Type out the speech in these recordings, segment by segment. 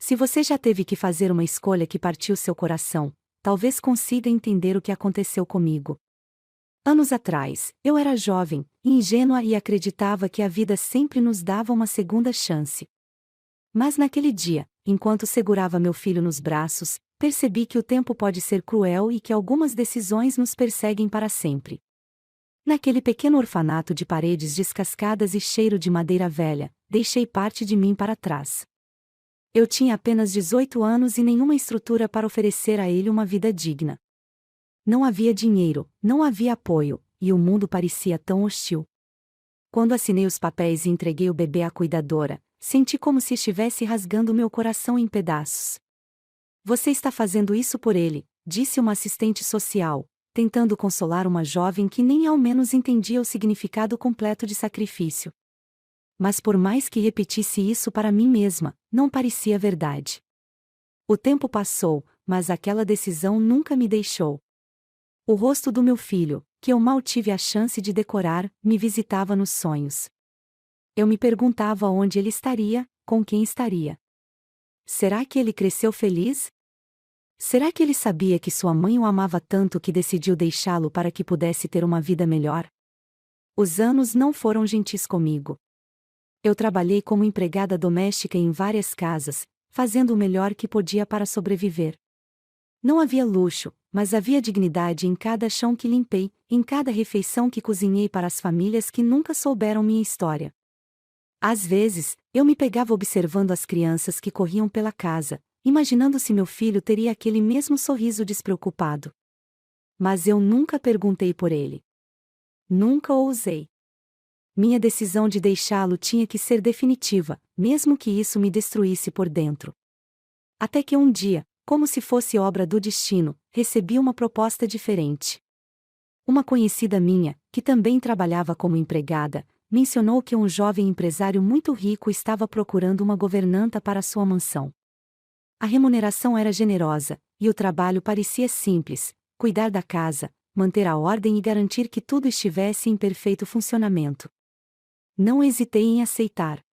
Se você já teve que fazer uma escolha que partiu seu coração, talvez consiga entender o que aconteceu comigo. Anos atrás, eu era jovem, ingênua e acreditava que a vida sempre nos dava uma segunda chance. Mas naquele dia, enquanto segurava meu filho nos braços, percebi que o tempo pode ser cruel e que algumas decisões nos perseguem para sempre. Naquele pequeno orfanato de paredes descascadas e cheiro de madeira velha, deixei parte de mim para trás. Eu tinha apenas 18 anos e nenhuma estrutura para oferecer a ele uma vida digna. Não havia dinheiro, não havia apoio, e o mundo parecia tão hostil. Quando assinei os papéis e entreguei o bebê à cuidadora, senti como se estivesse rasgando meu coração em pedaços. Você está fazendo isso por ele, disse uma assistente social, tentando consolar uma jovem que nem ao menos entendia o significado completo de sacrifício. Mas por mais que repetisse isso para mim mesma, não parecia verdade. O tempo passou, mas aquela decisão nunca me deixou. O rosto do meu filho, que eu mal tive a chance de decorar, me visitava nos sonhos. Eu me perguntava onde ele estaria, com quem estaria. Será que ele cresceu feliz? Será que ele sabia que sua mãe o amava tanto que decidiu deixá-lo para que pudesse ter uma vida melhor? Os anos não foram gentis comigo. Eu trabalhei como empregada doméstica em várias casas, fazendo o melhor que podia para sobreviver. Não havia luxo, mas havia dignidade em cada chão que limpei, em cada refeição que cozinhei para as famílias que nunca souberam minha história. Às vezes, eu me pegava observando as crianças que corriam pela casa, imaginando se meu filho teria aquele mesmo sorriso despreocupado. Mas eu nunca perguntei por ele. Nunca ousei. Minha decisão de deixá-lo tinha que ser definitiva, mesmo que isso me destruísse por dentro. Até que um dia, como se fosse obra do destino, recebi uma proposta diferente. Uma conhecida minha, que também trabalhava como empregada, mencionou que um jovem empresário muito rico estava procurando uma governanta para sua mansão. A remuneração era generosa, e o trabalho parecia simples: cuidar da casa, manter a ordem e garantir que tudo estivesse em perfeito funcionamento. Não hesitei em aceitar.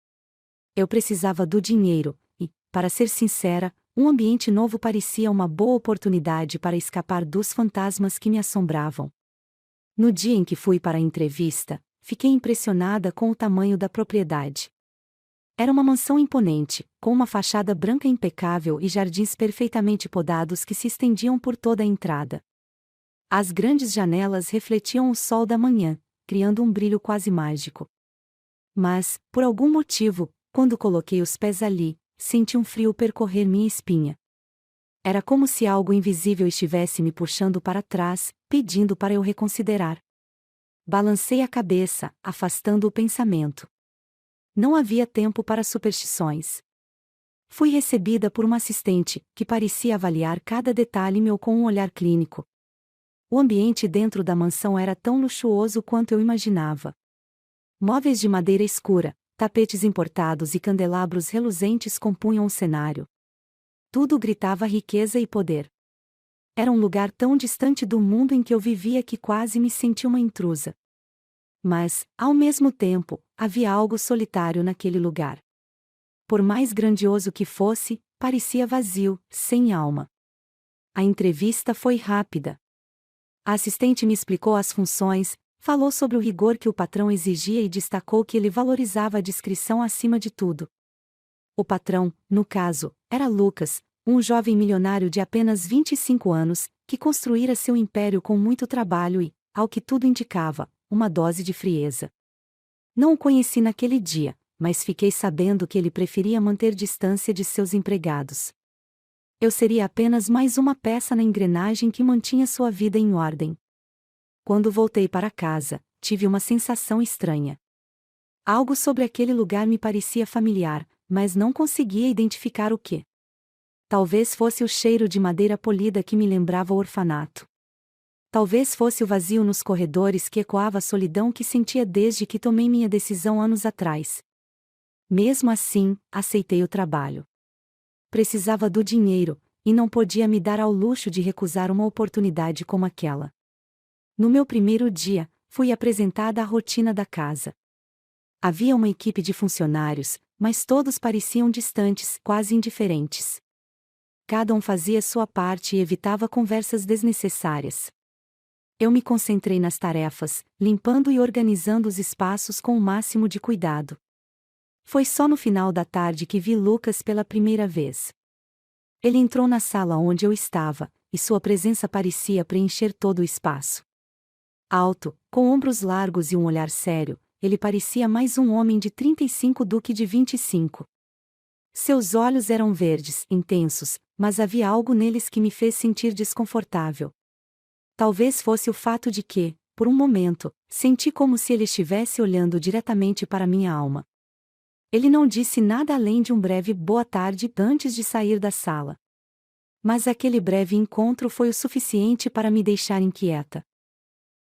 Eu precisava do dinheiro, e, para ser sincera, um ambiente novo parecia uma boa oportunidade para escapar dos fantasmas que me assombravam. No dia em que fui para a entrevista, fiquei impressionada com o tamanho da propriedade. Era uma mansão imponente, com uma fachada branca impecável e jardins perfeitamente podados que se estendiam por toda a entrada. As grandes janelas refletiam o sol da manhã, criando um brilho quase mágico. Mas, por algum motivo, quando coloquei os pés ali, senti um frio percorrer minha espinha. Era como se algo invisível estivesse me puxando para trás, pedindo para eu reconsiderar. Balancei a cabeça, afastando o pensamento. Não havia tempo para superstições. Fui recebida por uma assistente, que parecia avaliar cada detalhe meu com um olhar clínico. O ambiente dentro da mansão era tão luxuoso quanto eu imaginava. Móveis de madeira escura, tapetes importados e candelabros reluzentes compunham o cenário. Tudo gritava riqueza e poder. Era um lugar tão distante do mundo em que eu vivia que quase me senti uma intrusa. Mas, ao mesmo tempo, havia algo solitário naquele lugar. Por mais grandioso que fosse, parecia vazio, sem alma. A entrevista foi rápida. A assistente me explicou as funções, falou sobre o rigor que o patrão exigia e destacou que ele valorizava a discrição acima de tudo. O patrão, no caso, era Lucas, um jovem milionário de apenas 25 anos, que construíra seu império com muito trabalho e, ao que tudo indicava, uma dose de frieza. Não o conheci naquele dia, mas fiquei sabendo que ele preferia manter distância de seus empregados. Eu seria apenas mais uma peça na engrenagem que mantinha sua vida em ordem. Quando voltei para casa, tive uma sensação estranha. Algo sobre aquele lugar me parecia familiar, mas não conseguia identificar o que. Talvez fosse o cheiro de madeira polida que me lembrava o orfanato. Talvez fosse o vazio nos corredores que ecoava a solidão que sentia desde que tomei minha decisão anos atrás. Mesmo assim, aceitei o trabalho. Precisava do dinheiro, e não podia me dar ao luxo de recusar uma oportunidade como aquela. No meu primeiro dia, fui apresentada à rotina da casa. Havia uma equipe de funcionários, mas todos pareciam distantes, quase indiferentes. Cada um fazia sua parte e evitava conversas desnecessárias. Eu me concentrei nas tarefas, limpando e organizando os espaços com o máximo de cuidado. Foi só no final da tarde que vi Lucas pela primeira vez. Ele entrou na sala onde eu estava, e sua presença parecia preencher todo o espaço. Alto, com ombros largos e um olhar sério, ele parecia mais um homem de 35 do que de 25. Seus olhos eram verdes, intensos, mas havia algo neles que me fez sentir desconfortável. Talvez fosse o fato de que, por um momento, senti como se ele estivesse olhando diretamente para minha alma. Ele não disse nada além de um breve boa tarde antes de sair da sala. Mas aquele breve encontro foi o suficiente para me deixar inquieta.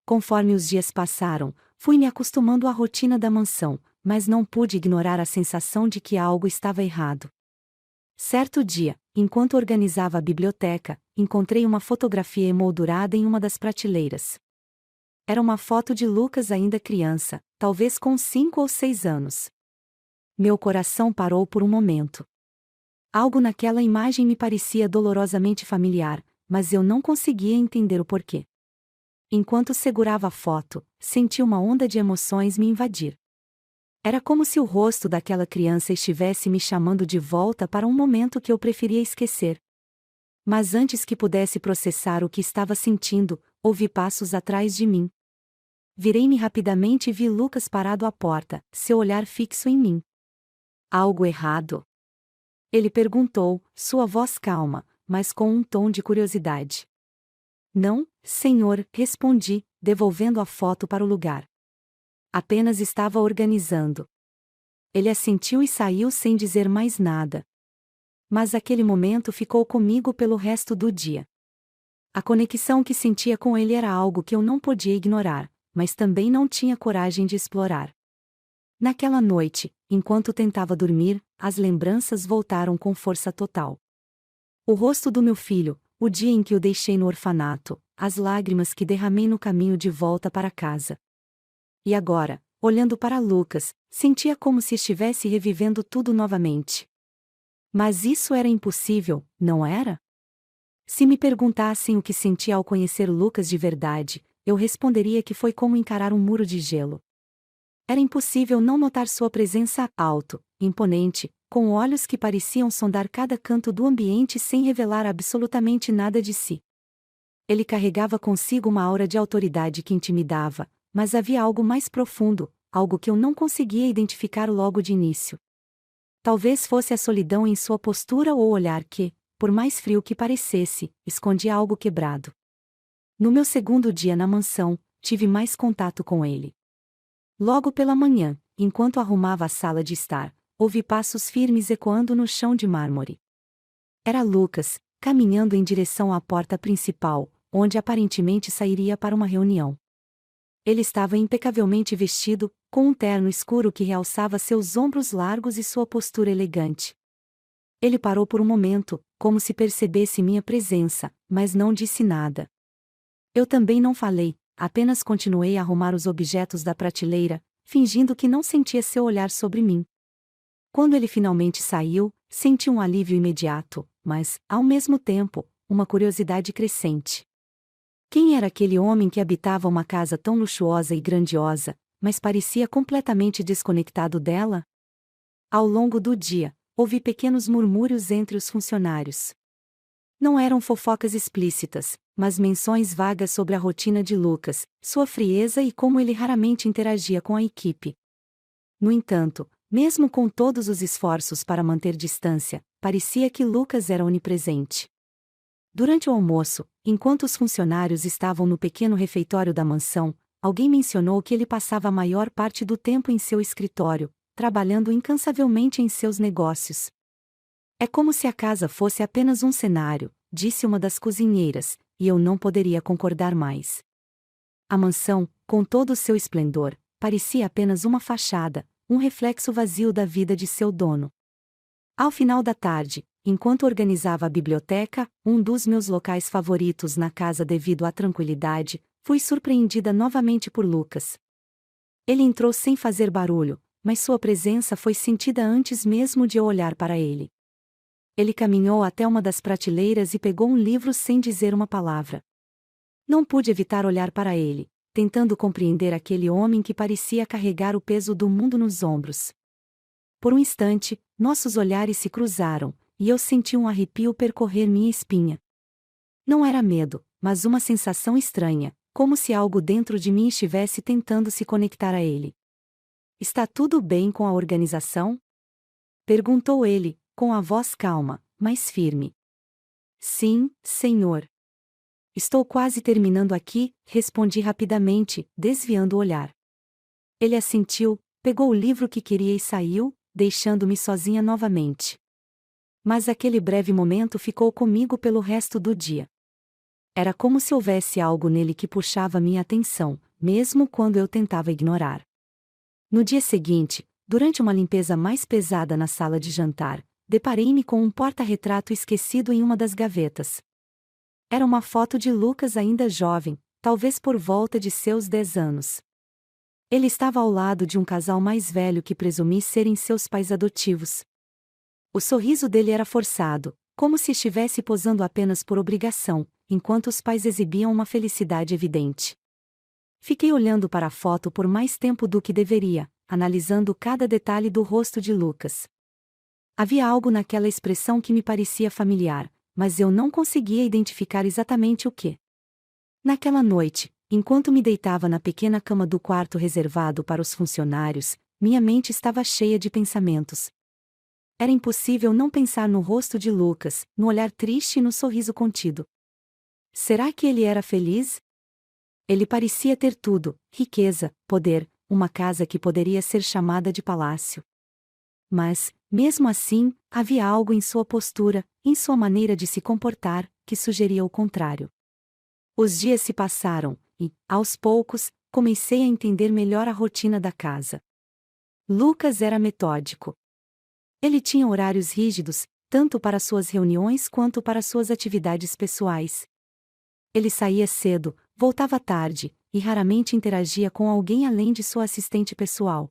Conforme os dias passaram, fui me acostumando à rotina da mansão, mas não pude ignorar a sensação de que algo estava errado. Certo dia, enquanto organizava a biblioteca, encontrei uma fotografia emoldurada em uma das prateleiras. Era uma foto de Lucas ainda criança, talvez com 5 ou 6 anos. Meu coração parou por um momento. Algo naquela imagem me parecia dolorosamente familiar, mas eu não conseguia entender o porquê. Enquanto segurava a foto, senti uma onda de emoções me invadir. Era como se o rosto daquela criança estivesse me chamando de volta para um momento que eu preferia esquecer. Mas antes que pudesse processar o que estava sentindo, ouvi passos atrás de mim. Virei-me rapidamente e vi Lucas parado à porta, seu olhar fixo em mim. Algo errado? Ele perguntou, sua voz calma, mas com um tom de curiosidade. Não, senhor, respondi, devolvendo a foto para o lugar. Apenas estava organizando. Ele assentiu e saiu sem dizer mais nada. Mas aquele momento ficou comigo pelo resto do dia. A conexão que sentia com ele era algo que eu não podia ignorar, mas também não tinha coragem de explorar. Naquela noite, enquanto tentava dormir, as lembranças voltaram com força total. O rosto do meu filho, o dia em que o deixei no orfanato, as lágrimas que derramei no caminho de volta para casa. E agora, olhando para Lucas, sentia como se estivesse revivendo tudo novamente. Mas isso era impossível, não era? Se me perguntassem o que senti ao conhecer Lucas de verdade, eu responderia que foi como encarar um muro de gelo. Era impossível não notar sua presença alto, imponente, com olhos que pareciam sondar cada canto do ambiente sem revelar absolutamente nada de si. Ele carregava consigo uma aura de autoridade que intimidava, mas havia algo mais profundo, algo que eu não conseguia identificar logo de início. Talvez fosse a solidão em sua postura ou olhar que, por mais frio que parecesse, escondia algo quebrado. No meu segundo dia na mansão, tive mais contato com ele. Logo pela manhã, enquanto arrumava a sala de estar, ouvi passos firmes ecoando no chão de mármore. Era Lucas, caminhando em direção à porta principal, onde aparentemente sairia para uma reunião. Ele estava impecavelmente vestido, com um terno escuro que realçava seus ombros largos e sua postura elegante. Ele parou por um momento, como se percebesse minha presença, mas não disse nada. Eu também não falei, apenas continuei a arrumar os objetos da prateleira, fingindo que não sentia seu olhar sobre mim. Quando ele finalmente saiu, senti um alívio imediato, mas, ao mesmo tempo, uma curiosidade crescente. Quem era aquele homem que habitava uma casa tão luxuosa e grandiosa, mas parecia completamente desconectado dela? Ao longo do dia, ouvi pequenos murmúrios entre os funcionários. Não eram fofocas explícitas, mas menções vagas sobre a rotina de Lucas, sua frieza e como ele raramente interagia com a equipe. No entanto, mesmo com todos os esforços para manter distância, parecia que Lucas era onipresente. Durante o almoço, enquanto os funcionários estavam no pequeno refeitório da mansão, alguém mencionou que ele passava a maior parte do tempo em seu escritório, trabalhando incansavelmente em seus negócios. É como se a casa fosse apenas um cenário, disse uma das cozinheiras, e eu não poderia concordar mais. A mansão, com todo o seu esplendor, parecia apenas uma fachada, um reflexo vazio da vida de seu dono. Ao final da tarde, enquanto organizava a biblioteca, um dos meus locais favoritos na casa devido à tranquilidade, fui surpreendida novamente por Lucas. Ele entrou sem fazer barulho, mas sua presença foi sentida antes mesmo de eu olhar para ele. Ele caminhou até uma das prateleiras e pegou um livro sem dizer uma palavra. Não pude evitar olhar para ele, tentando compreender aquele homem que parecia carregar o peso do mundo nos ombros. Por um instante, nossos olhares se cruzaram, e eu senti um arrepio percorrer minha espinha. Não era medo, mas uma sensação estranha, como se algo dentro de mim estivesse tentando se conectar a ele. Está tudo bem com a organização? Perguntou ele, com a voz calma, mas firme. Sim, senhor. Estou quase terminando aqui, respondi rapidamente, desviando o olhar. Ele assentiu, pegou o livro que queria e saiu, deixando-me sozinha novamente. Mas aquele breve momento ficou comigo pelo resto do dia. Era como se houvesse algo nele que puxava minha atenção, mesmo quando eu tentava ignorar. No dia seguinte, durante uma limpeza mais pesada na sala de jantar, deparei-me com um porta-retrato esquecido em uma das gavetas. Era uma foto de Lucas ainda jovem, talvez por volta de seus 10 anos. Ele estava ao lado de um casal mais velho que presumi serem seus pais adotivos. O sorriso dele era forçado, como se estivesse posando apenas por obrigação, enquanto os pais exibiam uma felicidade evidente. Fiquei olhando para a foto por mais tempo do que deveria, analisando cada detalhe do rosto de Lucas. Havia algo naquela expressão que me parecia familiar, mas eu não conseguia identificar exatamente o que. Naquela noite, enquanto me deitava na pequena cama do quarto reservado para os funcionários, minha mente estava cheia de pensamentos. Era impossível não pensar no rosto de Lucas, no olhar triste e no sorriso contido. Será que ele era feliz? Ele parecia ter tudo: riqueza, poder, uma casa que poderia ser chamada de palácio. Mas, mesmo assim, havia algo em sua postura, em sua maneira de se comportar, que sugeria o contrário. Os dias se passaram, e, aos poucos, comecei a entender melhor a rotina da casa. Lucas era metódico. Ele tinha horários rígidos, tanto para suas reuniões quanto para suas atividades pessoais. Ele saía cedo, voltava tarde, e raramente interagia com alguém além de sua assistente pessoal.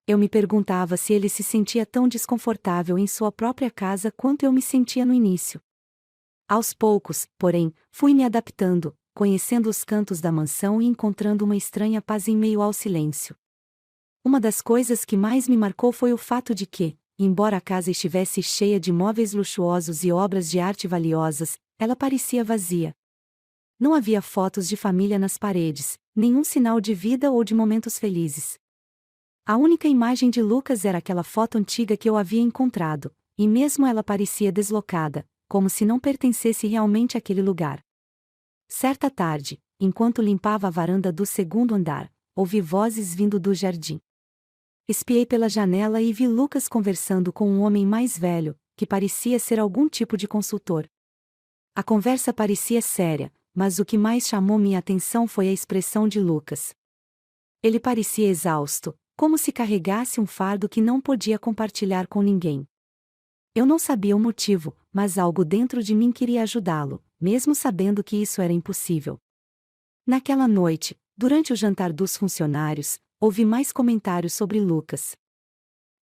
Eu me perguntava se ele se sentia tão desconfortável em sua própria casa quanto eu me sentia no início. Aos poucos, porém, fui me adaptando, conhecendo os cantos da mansão e encontrando uma estranha paz em meio ao silêncio. Uma das coisas que mais me marcou foi o fato de que, embora a casa estivesse cheia de móveis luxuosos e obras de arte valiosas, ela parecia vazia. Não havia fotos de família nas paredes, nenhum sinal de vida ou de momentos felizes. A única imagem de Lucas era aquela foto antiga que eu havia encontrado, e mesmo ela parecia deslocada, como se não pertencesse realmente àquele lugar. Certa tarde, enquanto limpava a varanda do segundo andar, ouvi vozes vindo do jardim. Espiei pela janela e vi Lucas conversando com um homem mais velho, que parecia ser algum tipo de consultor. A conversa parecia séria, mas o que mais chamou minha atenção foi a expressão de Lucas. Ele parecia exausto, como se carregasse um fardo que não podia compartilhar com ninguém. Eu não sabia o motivo, mas algo dentro de mim queria ajudá-lo, mesmo sabendo que isso era impossível. Naquela noite, durante o jantar dos funcionários, ouvi mais comentários sobre Lucas.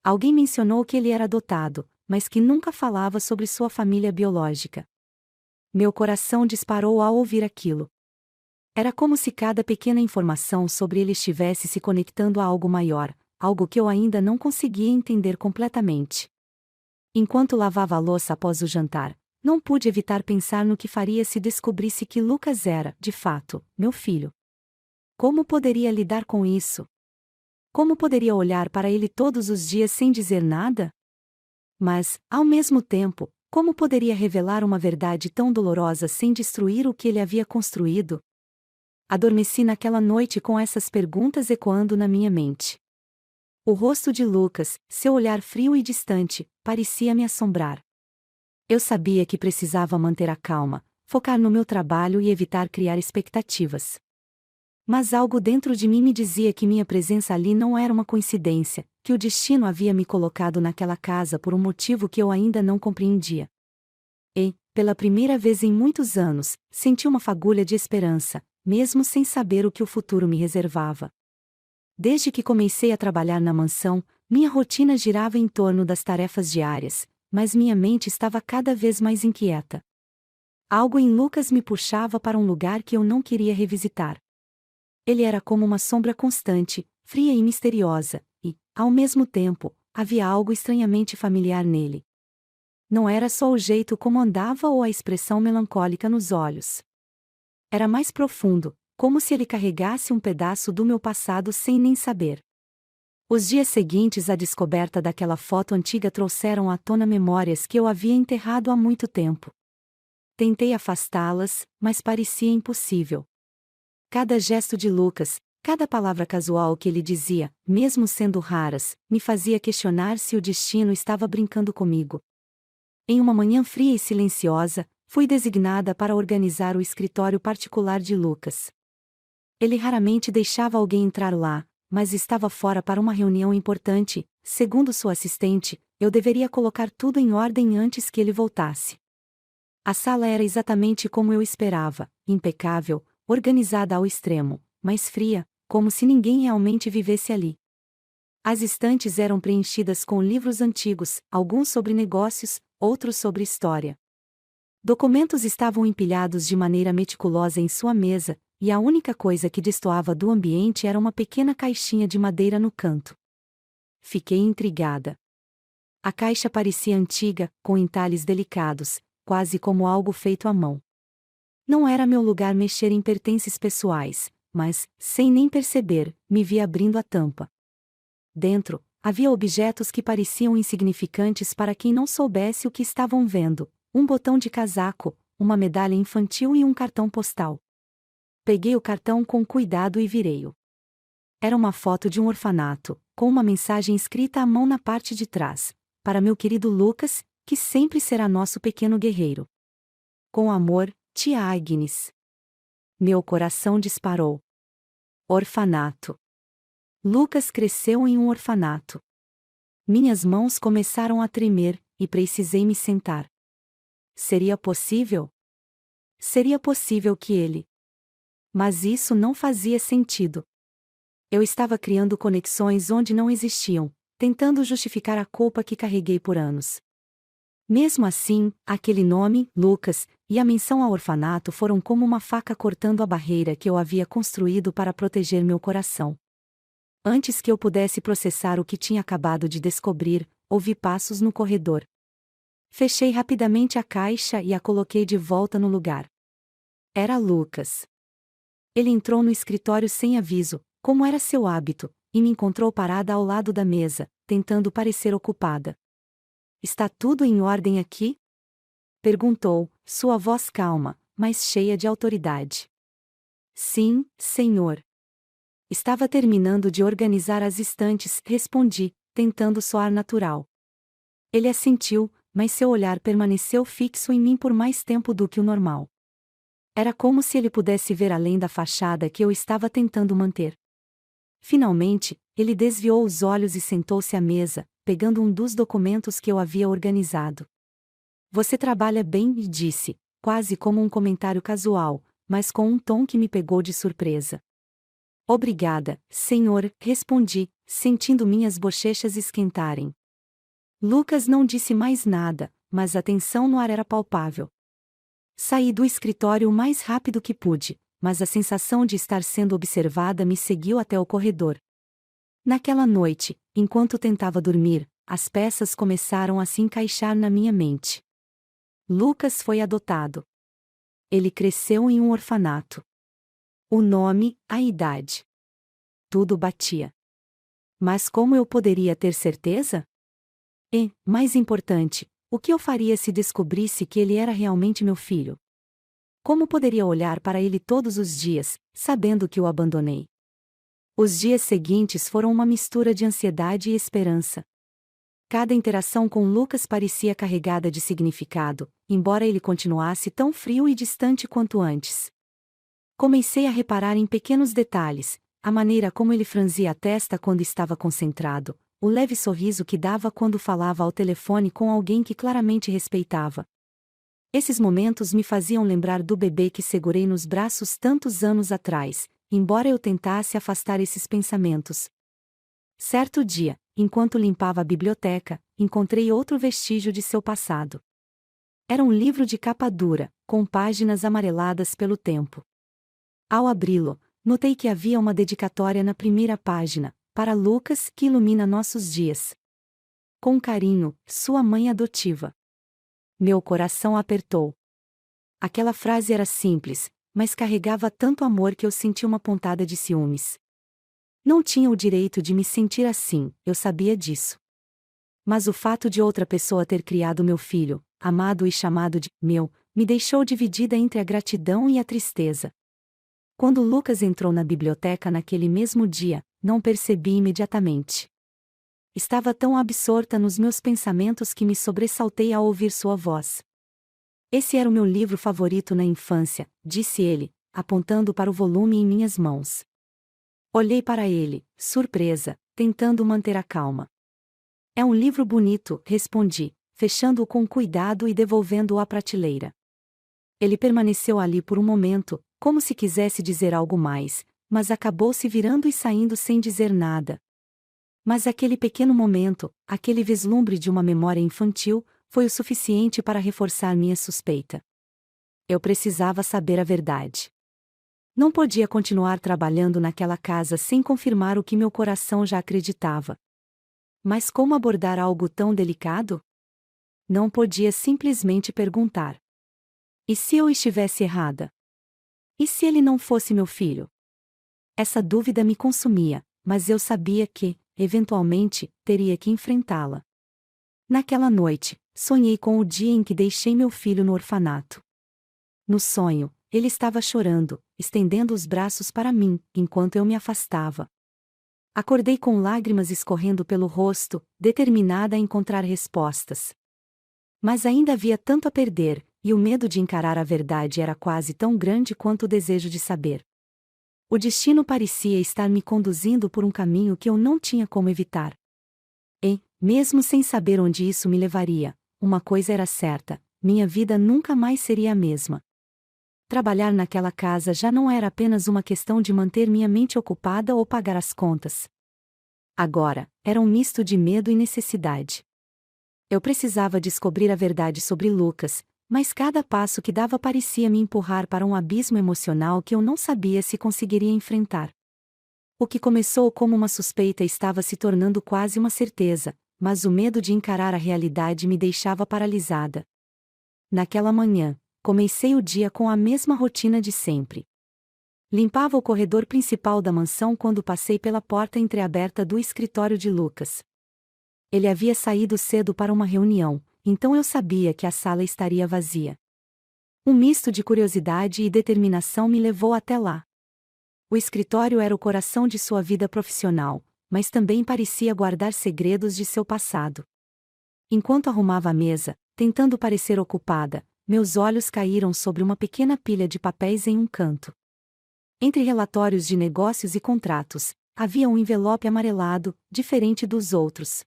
Alguém mencionou que ele era adotado, mas que nunca falava sobre sua família biológica. Meu coração disparou ao ouvir aquilo. Era como se cada pequena informação sobre ele estivesse se conectando a algo maior, algo que eu ainda não conseguia entender completamente. Enquanto lavava a louça após o jantar, não pude evitar pensar no que faria se descobrisse que Lucas era, de fato, meu filho. Como poderia lidar com isso? Como poderia olhar para ele todos os dias sem dizer nada? Mas, ao mesmo tempo, como poderia revelar uma verdade tão dolorosa sem destruir o que ele havia construído? Adormeci naquela noite com essas perguntas ecoando na minha mente. O rosto de Lucas, seu olhar frio e distante, parecia me assombrar. Eu sabia que precisava manter a calma, focar no meu trabalho e evitar criar expectativas. Mas algo dentro de mim me dizia que minha presença ali não era uma coincidência, que o destino havia me colocado naquela casa por um motivo que eu ainda não compreendia. E, pela primeira vez em muitos anos, senti uma fagulha de esperança, mesmo sem saber o que o futuro me reservava. Desde que comecei a trabalhar na mansão, minha rotina girava em torno das tarefas diárias, mas minha mente estava cada vez mais inquieta. Algo em Lucas me puxava para um lugar que eu não queria revisitar. Ele era como uma sombra constante, fria e misteriosa, e, ao mesmo tempo, havia algo estranhamente familiar nele. Não era só o jeito como andava ou a expressão melancólica nos olhos. Era mais profundo, como se ele carregasse um pedaço do meu passado sem nem saber. Os dias seguintes à descoberta daquela foto antiga trouxeram à tona memórias que eu havia enterrado há muito tempo. Tentei afastá-las, mas parecia impossível. Cada gesto de Lucas, cada palavra casual que ele dizia, mesmo sendo raras, me fazia questionar se o destino estava brincando comigo. Em uma manhã fria e silenciosa, fui designada para organizar o escritório particular de Lucas. Ele raramente deixava alguém entrar lá, mas estava fora para uma reunião importante. Segundo sua assistente, eu deveria colocar tudo em ordem antes que ele voltasse. A sala era exatamente como eu esperava, impecável, organizada ao extremo, mas fria, como se ninguém realmente vivesse ali. As estantes eram preenchidas com livros antigos, alguns sobre negócios, outros sobre história. Documentos estavam empilhados de maneira meticulosa em sua mesa, e a única coisa que destoava do ambiente era uma pequena caixinha de madeira no canto. Fiquei intrigada. A caixa parecia antiga, com entalhes delicados, quase como algo feito à mão. Não era meu lugar mexer em pertences pessoais, mas, sem nem perceber, me vi abrindo a tampa. Dentro, havia objetos que pareciam insignificantes para quem não soubesse o que estavam vendo: um botão de casaco, uma medalha infantil e um cartão postal. Peguei o cartão com cuidado e virei-o. Era uma foto de um orfanato, com uma mensagem escrita à mão na parte de trás: para meu querido Lucas, que sempre será nosso pequeno guerreiro. Com amor, tia Agnes. Meu coração disparou. Orfanato. Lucas cresceu em um orfanato. Minhas mãos começaram a tremer, e precisei me sentar. Seria possível? Seria possível que ele... Mas isso não fazia sentido. Eu estava criando conexões onde não existiam, tentando justificar a culpa que carreguei por anos. Mesmo assim, aquele nome, Lucas, e a menção ao orfanato foram como uma faca cortando a barreira que eu havia construído para proteger meu coração. Antes que eu pudesse processar o que tinha acabado de descobrir, ouvi passos no corredor. Fechei rapidamente a caixa e a coloquei de volta no lugar. Era Lucas. Ele entrou no escritório sem aviso, como era seu hábito, e me encontrou parada ao lado da mesa, tentando parecer ocupada. Está tudo em ordem aqui? Perguntou, sua voz calma, mas cheia de autoridade. Sim, senhor. Estava terminando de organizar as estantes, respondi, tentando soar natural. Ele assentiu, mas seu olhar permaneceu fixo em mim por mais tempo do que o normal. Era como se ele pudesse ver além da fachada que eu estava tentando manter. Finalmente, ele desviou os olhos e sentou-se à mesa, pegando um dos documentos que eu havia organizado. Você trabalha bem, disse, quase como um comentário casual, mas com um tom que me pegou de surpresa. Obrigada, senhor, respondi, sentindo minhas bochechas esquentarem. Lucas não disse mais nada, mas a tensão no ar era palpável. Saí do escritório o mais rápido que pude, mas a sensação de estar sendo observada me seguiu até o corredor. Naquela noite, enquanto tentava dormir, as peças começaram a se encaixar na minha mente. Lucas foi adotado. Ele cresceu em um orfanato. O nome, a idade. Tudo batia. Mas como eu poderia ter certeza? E, mais importante, o que eu faria se descobrisse que ele era realmente meu filho? Como poderia olhar para ele todos os dias, sabendo que o abandonei? Os dias seguintes foram uma mistura de ansiedade e esperança. Cada interação com Lucas parecia carregada de significado, embora ele continuasse tão frio e distante quanto antes. Comecei a reparar em pequenos detalhes, a maneira como ele franzia a testa quando estava concentrado, o leve sorriso que dava quando falava ao telefone com alguém que claramente respeitava. Esses momentos me faziam lembrar do bebê que segurei nos braços tantos anos atrás, embora eu tentasse afastar esses pensamentos. Certo dia, enquanto limpava a biblioteca, encontrei outro vestígio de seu passado. Era um livro de capa dura, com páginas amareladas pelo tempo. Ao abri-lo, notei que havia uma dedicatória na primeira página, para Lucas, que ilumina nossos dias. Com carinho, sua mãe adotiva. Meu coração apertou. Aquela frase era simples, mas carregava tanto amor que eu senti uma pontada de ciúmes. Não tinha o direito de me sentir assim, eu sabia disso. Mas o fato de outra pessoa ter criado meu filho, amado e chamado de meu, me deixou dividida entre a gratidão e a tristeza. Quando Lucas entrou na biblioteca naquele mesmo dia, não percebi imediatamente. Estava tão absorta nos meus pensamentos que me sobressaltei ao ouvir sua voz. Esse era o meu livro favorito na infância, disse ele, apontando para o volume em minhas mãos. Olhei para ele, surpresa, tentando manter a calma. É um livro bonito, respondi, fechando-o com cuidado e devolvendo-o à prateleira. Ele permaneceu ali por um momento, como se quisesse dizer algo mais, mas acabou se virando e saindo sem dizer nada. Mas aquele pequeno momento, aquele vislumbre de uma memória infantil, foi o suficiente para reforçar minha suspeita. Eu precisava saber a verdade. Não podia continuar trabalhando naquela casa sem confirmar o que meu coração já acreditava. Mas como abordar algo tão delicado? Não podia simplesmente perguntar. E se eu estivesse errada? E se ele não fosse meu filho? Essa dúvida me consumia, mas eu sabia que, eventualmente, teria que enfrentá-la. Naquela noite, sonhei com o dia em que deixei meu filho no orfanato. No sonho, ele estava chorando, estendendo os braços para mim, enquanto eu me afastava. Acordei com lágrimas escorrendo pelo rosto, determinada a encontrar respostas. Mas ainda havia tanto a perder, e o medo de encarar a verdade era quase tão grande quanto o desejo de saber. O destino parecia estar me conduzindo por um caminho que eu não tinha como evitar. E, mesmo sem saber onde isso me levaria, uma coisa era certa: minha vida nunca mais seria a mesma. Trabalhar naquela casa já não era apenas uma questão de manter minha mente ocupada ou pagar as contas. Agora, era um misto de medo e necessidade. Eu precisava descobrir a verdade sobre Lucas, mas cada passo que dava parecia me empurrar para um abismo emocional que eu não sabia se conseguiria enfrentar. O que começou como uma suspeita estava se tornando quase uma certeza, mas o medo de encarar a realidade me deixava paralisada. Naquela manhã, comecei o dia com a mesma rotina de sempre. Limpava o corredor principal da mansão quando passei pela porta entreaberta do escritório de Lucas. Ele havia saído cedo para uma reunião, então eu sabia que a sala estaria vazia. Um misto de curiosidade e determinação me levou até lá. O escritório era o coração de sua vida profissional, mas também parecia guardar segredos de seu passado. Enquanto arrumava a mesa, tentando parecer ocupada, meus olhos caíram sobre uma pequena pilha de papéis em um canto. Entre relatórios de negócios e contratos, havia um envelope amarelado, diferente dos outros.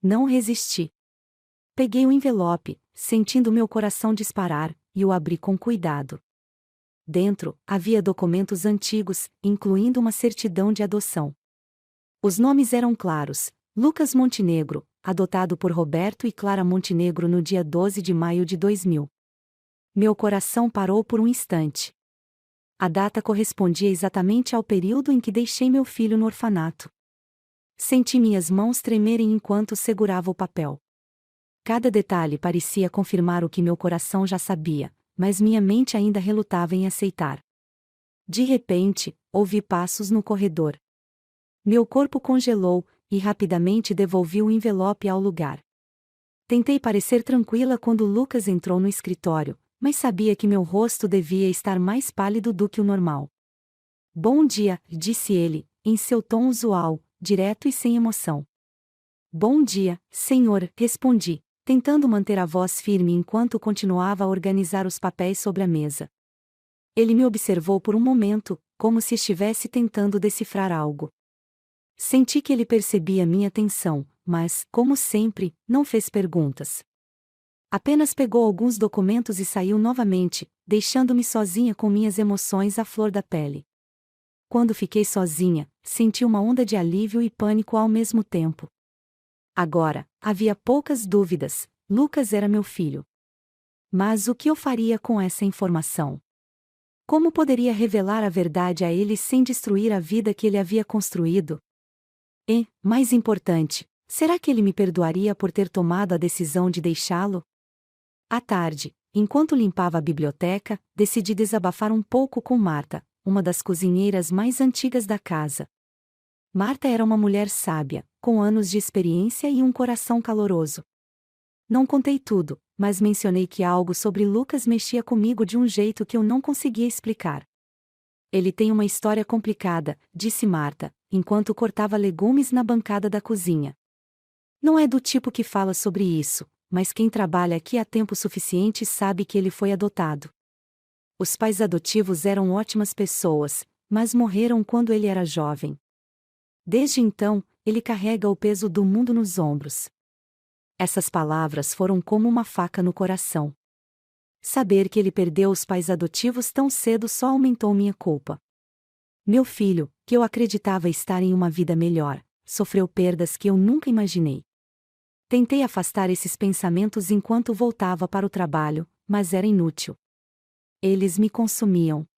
Não resisti. Peguei o envelope, sentindo meu coração disparar, e o abri com cuidado. Dentro, havia documentos antigos, incluindo uma certidão de adoção. Os nomes eram claros: Lucas Montenegro, adotado por Roberto e Clara Montenegro no dia 12 de maio de 2000. Meu coração parou por um instante. A data correspondia exatamente ao período em que deixei meu filho no orfanato. Senti minhas mãos tremerem enquanto segurava o papel. Cada detalhe parecia confirmar o que meu coração já sabia, mas minha mente ainda relutava em aceitar. De repente, ouvi passos no corredor. Meu corpo congelou, e rapidamente devolvi o envelope ao lugar. Tentei parecer tranquila quando Lucas entrou no escritório, mas sabia que meu rosto devia estar mais pálido do que o normal. Bom dia, disse ele, em seu tom usual, direto e sem emoção. Bom dia, senhor, respondi, tentando manter a voz firme enquanto continuava a organizar os papéis sobre a mesa. Ele me observou por um momento, como se estivesse tentando decifrar algo. Senti que ele percebia minha tensão, mas, como sempre, não fez perguntas. Apenas pegou alguns documentos e saiu novamente, deixando-me sozinha com minhas emoções à flor da pele. Quando fiquei sozinha, senti uma onda de alívio e pânico ao mesmo tempo. Agora, havia poucas dúvidas: Lucas era meu filho. Mas o que eu faria com essa informação? Como poderia revelar a verdade a ele sem destruir a vida que ele havia construído? E, mais importante, será que ele me perdoaria por ter tomado a decisão de deixá-lo? À tarde, enquanto limpava a biblioteca, decidi desabafar um pouco com Marta, uma das cozinheiras mais antigas da casa. Marta era uma mulher sábia, com anos de experiência e um coração caloroso. Não contei tudo, mas mencionei que algo sobre Lucas mexia comigo de um jeito que eu não conseguia explicar. Ele tem uma história complicada, disse Marta, enquanto cortava legumes na bancada da cozinha. Não é do tipo que fala sobre isso, mas quem trabalha aqui há tempo suficiente sabe que ele foi adotado. Os pais adotivos eram ótimas pessoas, mas morreram quando ele era jovem. Desde então, ele carrega o peso do mundo nos ombros. Essas palavras foram como uma faca no coração. Saber que ele perdeu os pais adotivos tão cedo só aumentou minha culpa. Meu filho, que eu acreditava estar em uma vida melhor, sofreu perdas que eu nunca imaginei. Tentei afastar esses pensamentos enquanto voltava para o trabalho, mas era inútil. Eles me consumiam.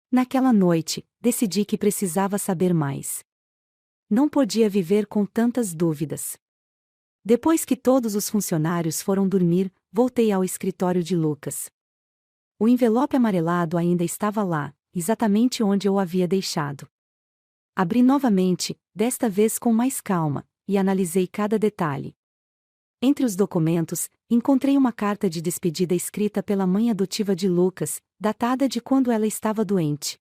Naquela noite, decidi que precisava saber mais. Não podia viver com tantas dúvidas. Depois que todos os funcionários foram dormir, voltei ao escritório de Lucas. O envelope amarelado ainda estava lá, exatamente onde eu o havia deixado. Abri novamente, desta vez com mais calma, e analisei cada detalhe. Entre os documentos, encontrei uma carta de despedida escrita pela mãe adotiva de Lucas, datada de quando ela estava doente.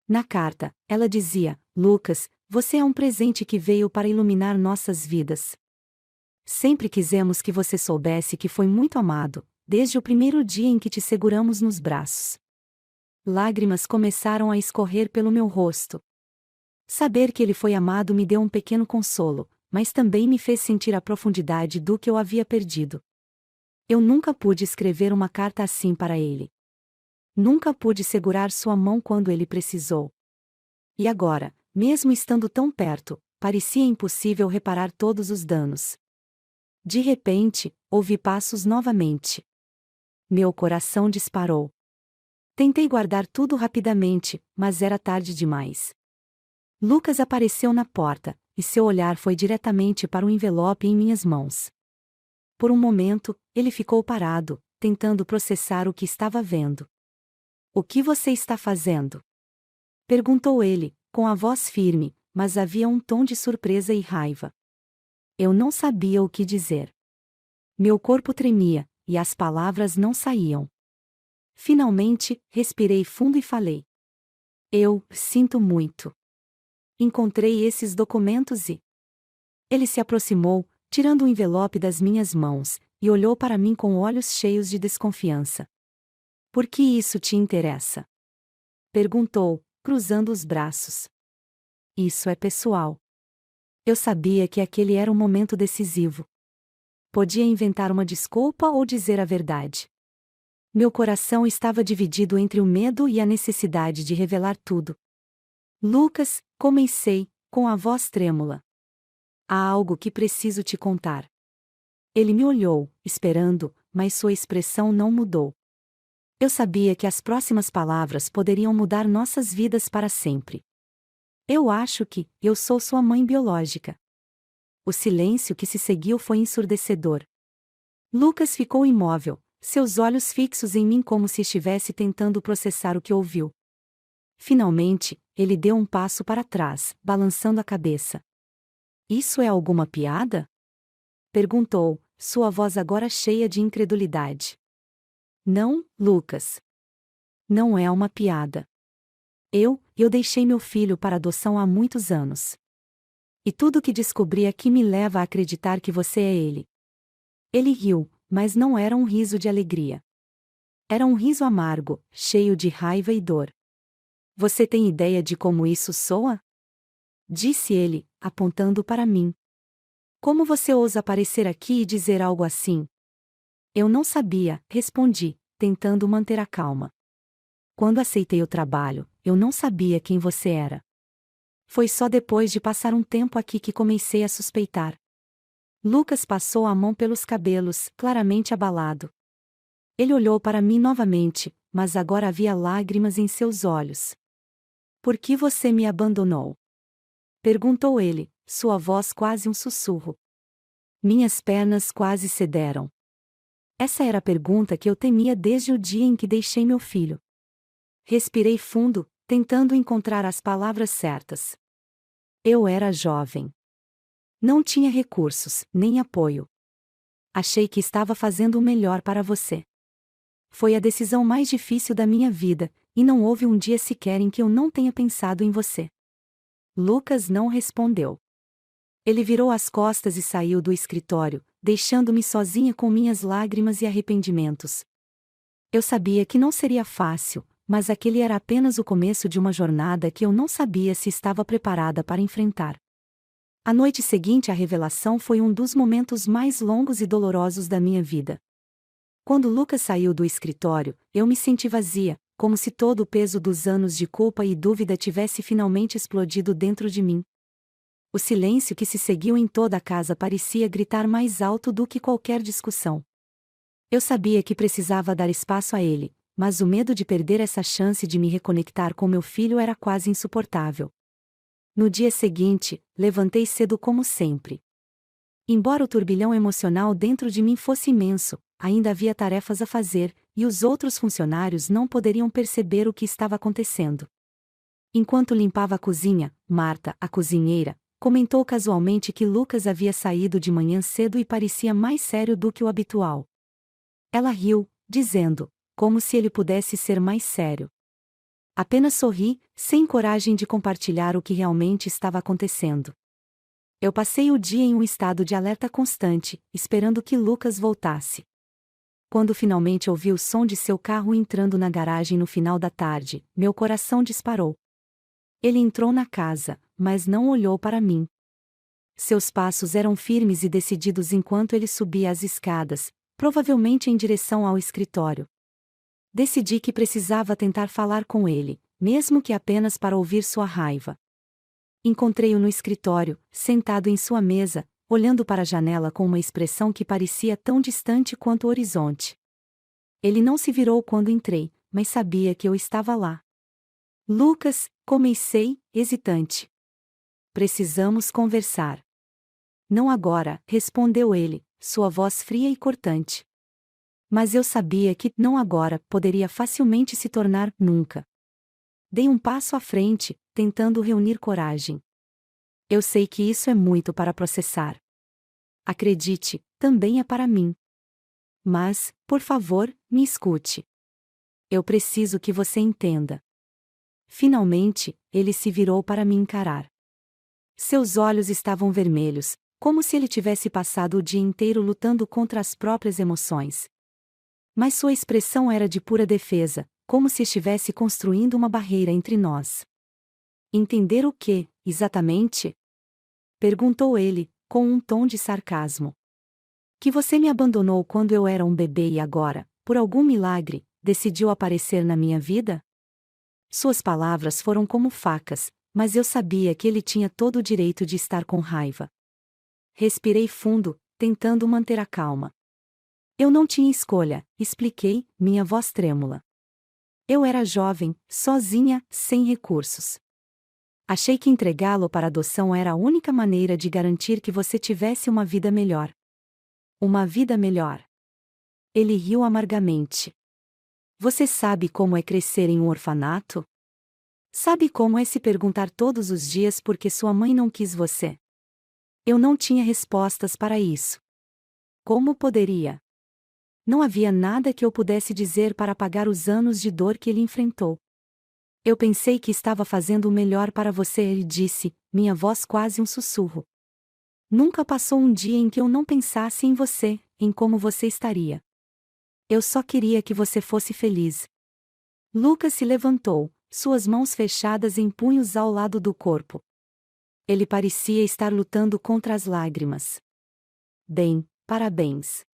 Na carta, ela dizia: Lucas, você é um presente que veio para iluminar nossas vidas. Sempre quisemos que você soubesse que foi muito amado, desde o primeiro dia em que te seguramos nos braços. Lágrimas começaram a escorrer pelo meu rosto. Saber que ele foi amado me deu um pequeno consolo, mas também me fez sentir a profundidade do que eu havia perdido. Eu nunca pude escrever uma carta assim para ele. Nunca pude segurar sua mão quando ele precisou. E agora, mesmo estando tão perto, parecia impossível reparar todos os danos. De repente, ouvi passos novamente. Meu coração disparou. Tentei guardar tudo rapidamente, mas era tarde demais. Lucas apareceu na porta, e seu olhar foi diretamente para o envelope em minhas mãos. Por um momento, ele ficou parado, tentando processar o que estava vendo. O que você está fazendo? Perguntou ele, com a voz firme, mas havia um tom de surpresa e raiva. Eu não sabia o que dizer. Meu corpo tremia, e as palavras não saíam. Finalmente, respirei fundo e falei. Eu sinto muito. Encontrei esses documentos e... Ele se aproximou, tirando o envelope das minhas mãos, e olhou para mim com olhos cheios de desconfiança. Por que isso te interessa? Perguntou, cruzando os braços. Isso é pessoal. Eu sabia que aquele era um momento decisivo. Podia inventar uma desculpa ou dizer a verdade. Meu coração estava dividido entre o medo e a necessidade de revelar tudo. Lucas, comecei, com a voz trêmula. Há algo que preciso te contar. Ele me olhou, esperando, mas sua expressão não mudou. Eu sabia que as próximas palavras poderiam mudar nossas vidas para sempre. Eu acho que eu sou sua mãe biológica. O silêncio que se seguiu foi ensurdecedor. Lucas ficou imóvel, seus olhos fixos em mim como se estivesse tentando processar o que ouviu. Finalmente, ele deu um passo para trás, balançando a cabeça. Isso é alguma piada? Perguntou, sua voz agora cheia de incredulidade. Não, Lucas. Não é uma piada. Eu deixei meu filho para adoção há muitos anos. E tudo o que descobri aqui me leva a acreditar que você é ele. Ele riu, mas não era um riso de alegria. Era um riso amargo, cheio de raiva e dor. Você tem ideia de como isso soa? Disse ele, apontando para mim. Como você ousa aparecer aqui e dizer algo assim? Eu não sabia, respondi, tentando manter a calma. Quando aceitei o trabalho, eu não sabia quem você era. Foi só depois de passar um tempo aqui que comecei a suspeitar. Lucas passou a mão pelos cabelos, claramente abalado. Ele olhou para mim novamente, mas agora havia lágrimas em seus olhos. Por que você me abandonou? Perguntou ele, sua voz quase um sussurro. Minhas pernas quase cederam. Essa era a pergunta que eu temia desde o dia em que deixei meu filho. Respirei fundo, tentando encontrar as palavras certas. Eu era jovem. Não tinha recursos, nem apoio. Achei que estava fazendo o melhor para você. Foi a decisão mais difícil da minha vida, e não houve um dia sequer em que eu não tenha pensado em você. Lucas não respondeu. Ele virou as costas e saiu do escritório, deixando-me sozinha com minhas lágrimas e arrependimentos. Eu sabia que não seria fácil, mas aquele era apenas o começo de uma jornada que eu não sabia se estava preparada para enfrentar. A noite seguinte à revelação foi um dos momentos mais longos e dolorosos da minha vida. Quando Lucas saiu do escritório, eu me senti vazia, como se todo o peso dos anos de culpa e dúvida tivesse finalmente explodido dentro de mim. O silêncio que se seguiu em toda a casa parecia gritar mais alto do que qualquer discussão. Eu sabia que precisava dar espaço a ele, mas o medo de perder essa chance de me reconectar com meu filho era quase insuportável. No dia seguinte, levantei cedo como sempre. Embora o turbilhão emocional dentro de mim fosse imenso, ainda havia tarefas a fazer, e os outros funcionários não poderiam perceber o que estava acontecendo. Enquanto limpava a cozinha, Marta, a cozinheira, comentou casualmente que Lucas havia saído de manhã cedo e parecia mais sério do que o habitual. Ela riu, dizendo, como se ele pudesse ser mais sério. Apenas sorri, sem coragem de compartilhar o que realmente estava acontecendo. Eu passei o dia em um estado de alerta constante, esperando que Lucas voltasse. Quando finalmente ouvi o som de seu carro entrando na garagem no final da tarde, meu coração disparou. Ele entrou na casa, mas não olhou para mim. Seus passos eram firmes e decididos enquanto ele subia as escadas, provavelmente em direção ao escritório. Decidi que precisava tentar falar com ele, mesmo que apenas para ouvir sua raiva. Encontrei-o no escritório, sentado em sua mesa, olhando para a janela com uma expressão que parecia tão distante quanto o horizonte. Ele não se virou quando entrei, mas sabia que eu estava lá. Lucas, comecei, hesitante. Precisamos conversar. Não agora, respondeu ele, sua voz fria e cortante. Mas eu sabia que, não agora, poderia facilmente se tornar nunca. Dei um passo à frente, tentando reunir coragem. Eu sei que isso é muito para processar. Acredite, também é para mim. Mas, por favor, me escute. Eu preciso que você entenda. Finalmente, ele se virou para me encarar. Seus olhos estavam vermelhos, como se ele tivesse passado o dia inteiro lutando contra as próprias emoções. Mas sua expressão era de pura defesa, como se estivesse construindo uma barreira entre nós. Entender o que, exatamente? Perguntou ele, com um tom de sarcasmo. Que você me abandonou quando eu era um bebê e agora, por algum milagre, decidiu aparecer na minha vida? Suas palavras foram como facas, mas eu sabia que ele tinha todo o direito de estar com raiva. Respirei fundo, tentando manter a calma. Eu não tinha escolha, expliquei, minha voz trêmula. Eu era jovem, sozinha, sem recursos. Achei que entregá-lo para adoção era a única maneira de garantir que você tivesse uma vida melhor. Uma vida melhor. Ele riu amargamente. Você sabe como é crescer em um orfanato? Sabe como é se perguntar todos os dias por que sua mãe não quis você? Eu não tinha respostas para isso. Como poderia? Não havia nada que eu pudesse dizer para apagar os anos de dor que ele enfrentou. Eu pensei que estava fazendo o melhor para você, ele disse, minha voz quase um sussurro. Nunca passou um dia em que eu não pensasse em você, em como você estaria. Eu só queria que você fosse feliz. Lucas se levantou, suas mãos fechadas em punhos ao lado do corpo. Ele parecia estar lutando contra as lágrimas. Bem, parabéns.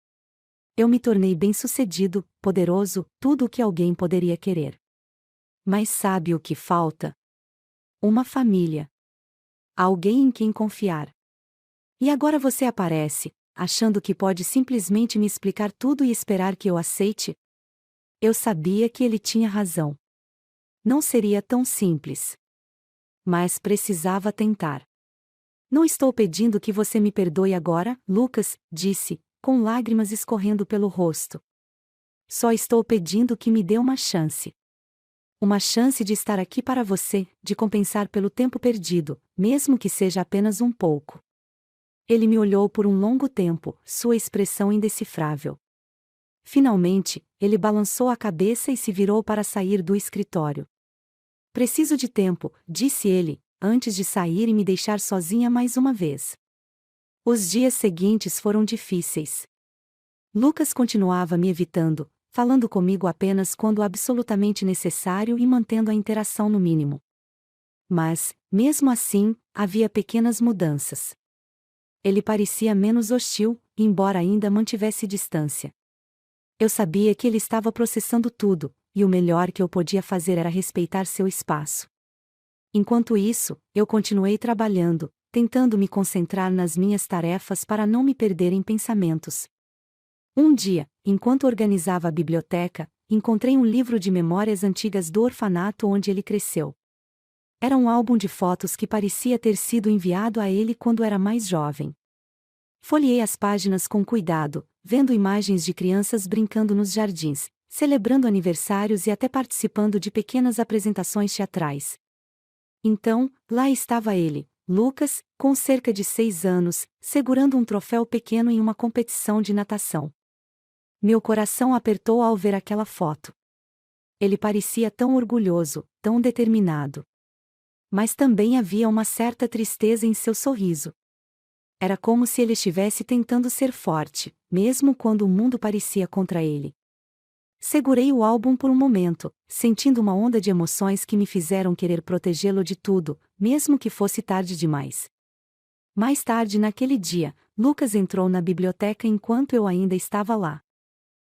Eu me tornei bem-sucedido, poderoso, tudo o que alguém poderia querer. Mas sabe o que falta? Uma família. Alguém em quem confiar. E agora você aparece, achando que pode simplesmente me explicar tudo e esperar que eu aceite? Eu sabia que ele tinha razão. Não seria tão simples. Mas precisava tentar. Não estou pedindo que você me perdoe agora, Lucas, disse, com lágrimas escorrendo pelo rosto. Só estou pedindo que me dê uma chance. Uma chance de estar aqui para você, de compensar pelo tempo perdido, mesmo que seja apenas um pouco. Ele me olhou por um longo tempo, sua expressão indecifrável. Finalmente, ele balançou a cabeça e se virou para sair do escritório. Preciso de tempo, disse ele, antes de sair e me deixar sozinha mais uma vez. Os dias seguintes foram difíceis. Lucas continuava me evitando, falando comigo apenas quando absolutamente necessário e mantendo a interação no mínimo. Mas, mesmo assim, havia pequenas mudanças. Ele parecia menos hostil, embora ainda mantivesse distância. Eu sabia que ele estava processando tudo, e o melhor que eu podia fazer era respeitar seu espaço. Enquanto isso, eu continuei trabalhando, tentando me concentrar nas minhas tarefas para não me perder em pensamentos. Um dia, enquanto organizava a biblioteca, encontrei um livro de memórias antigas do orfanato onde ele cresceu. Era um álbum de fotos que parecia ter sido enviado a ele quando era mais jovem. Folheei as páginas com cuidado, vendo imagens de crianças brincando nos jardins, celebrando aniversários e até participando de pequenas apresentações teatrais. Então, lá estava ele, Lucas, com cerca de 6 anos, segurando um troféu pequeno em uma competição de natação. Meu coração apertou ao ver aquela foto. Ele parecia tão orgulhoso, tão determinado. Mas também havia uma certa tristeza em seu sorriso. Era como se ele estivesse tentando ser forte, mesmo quando o mundo parecia contra ele. Segurei o álbum por um momento, sentindo uma onda de emoções que me fizeram querer protegê-lo de tudo, mesmo que fosse tarde demais. Mais tarde naquele dia, Lucas entrou na biblioteca enquanto eu ainda estava lá.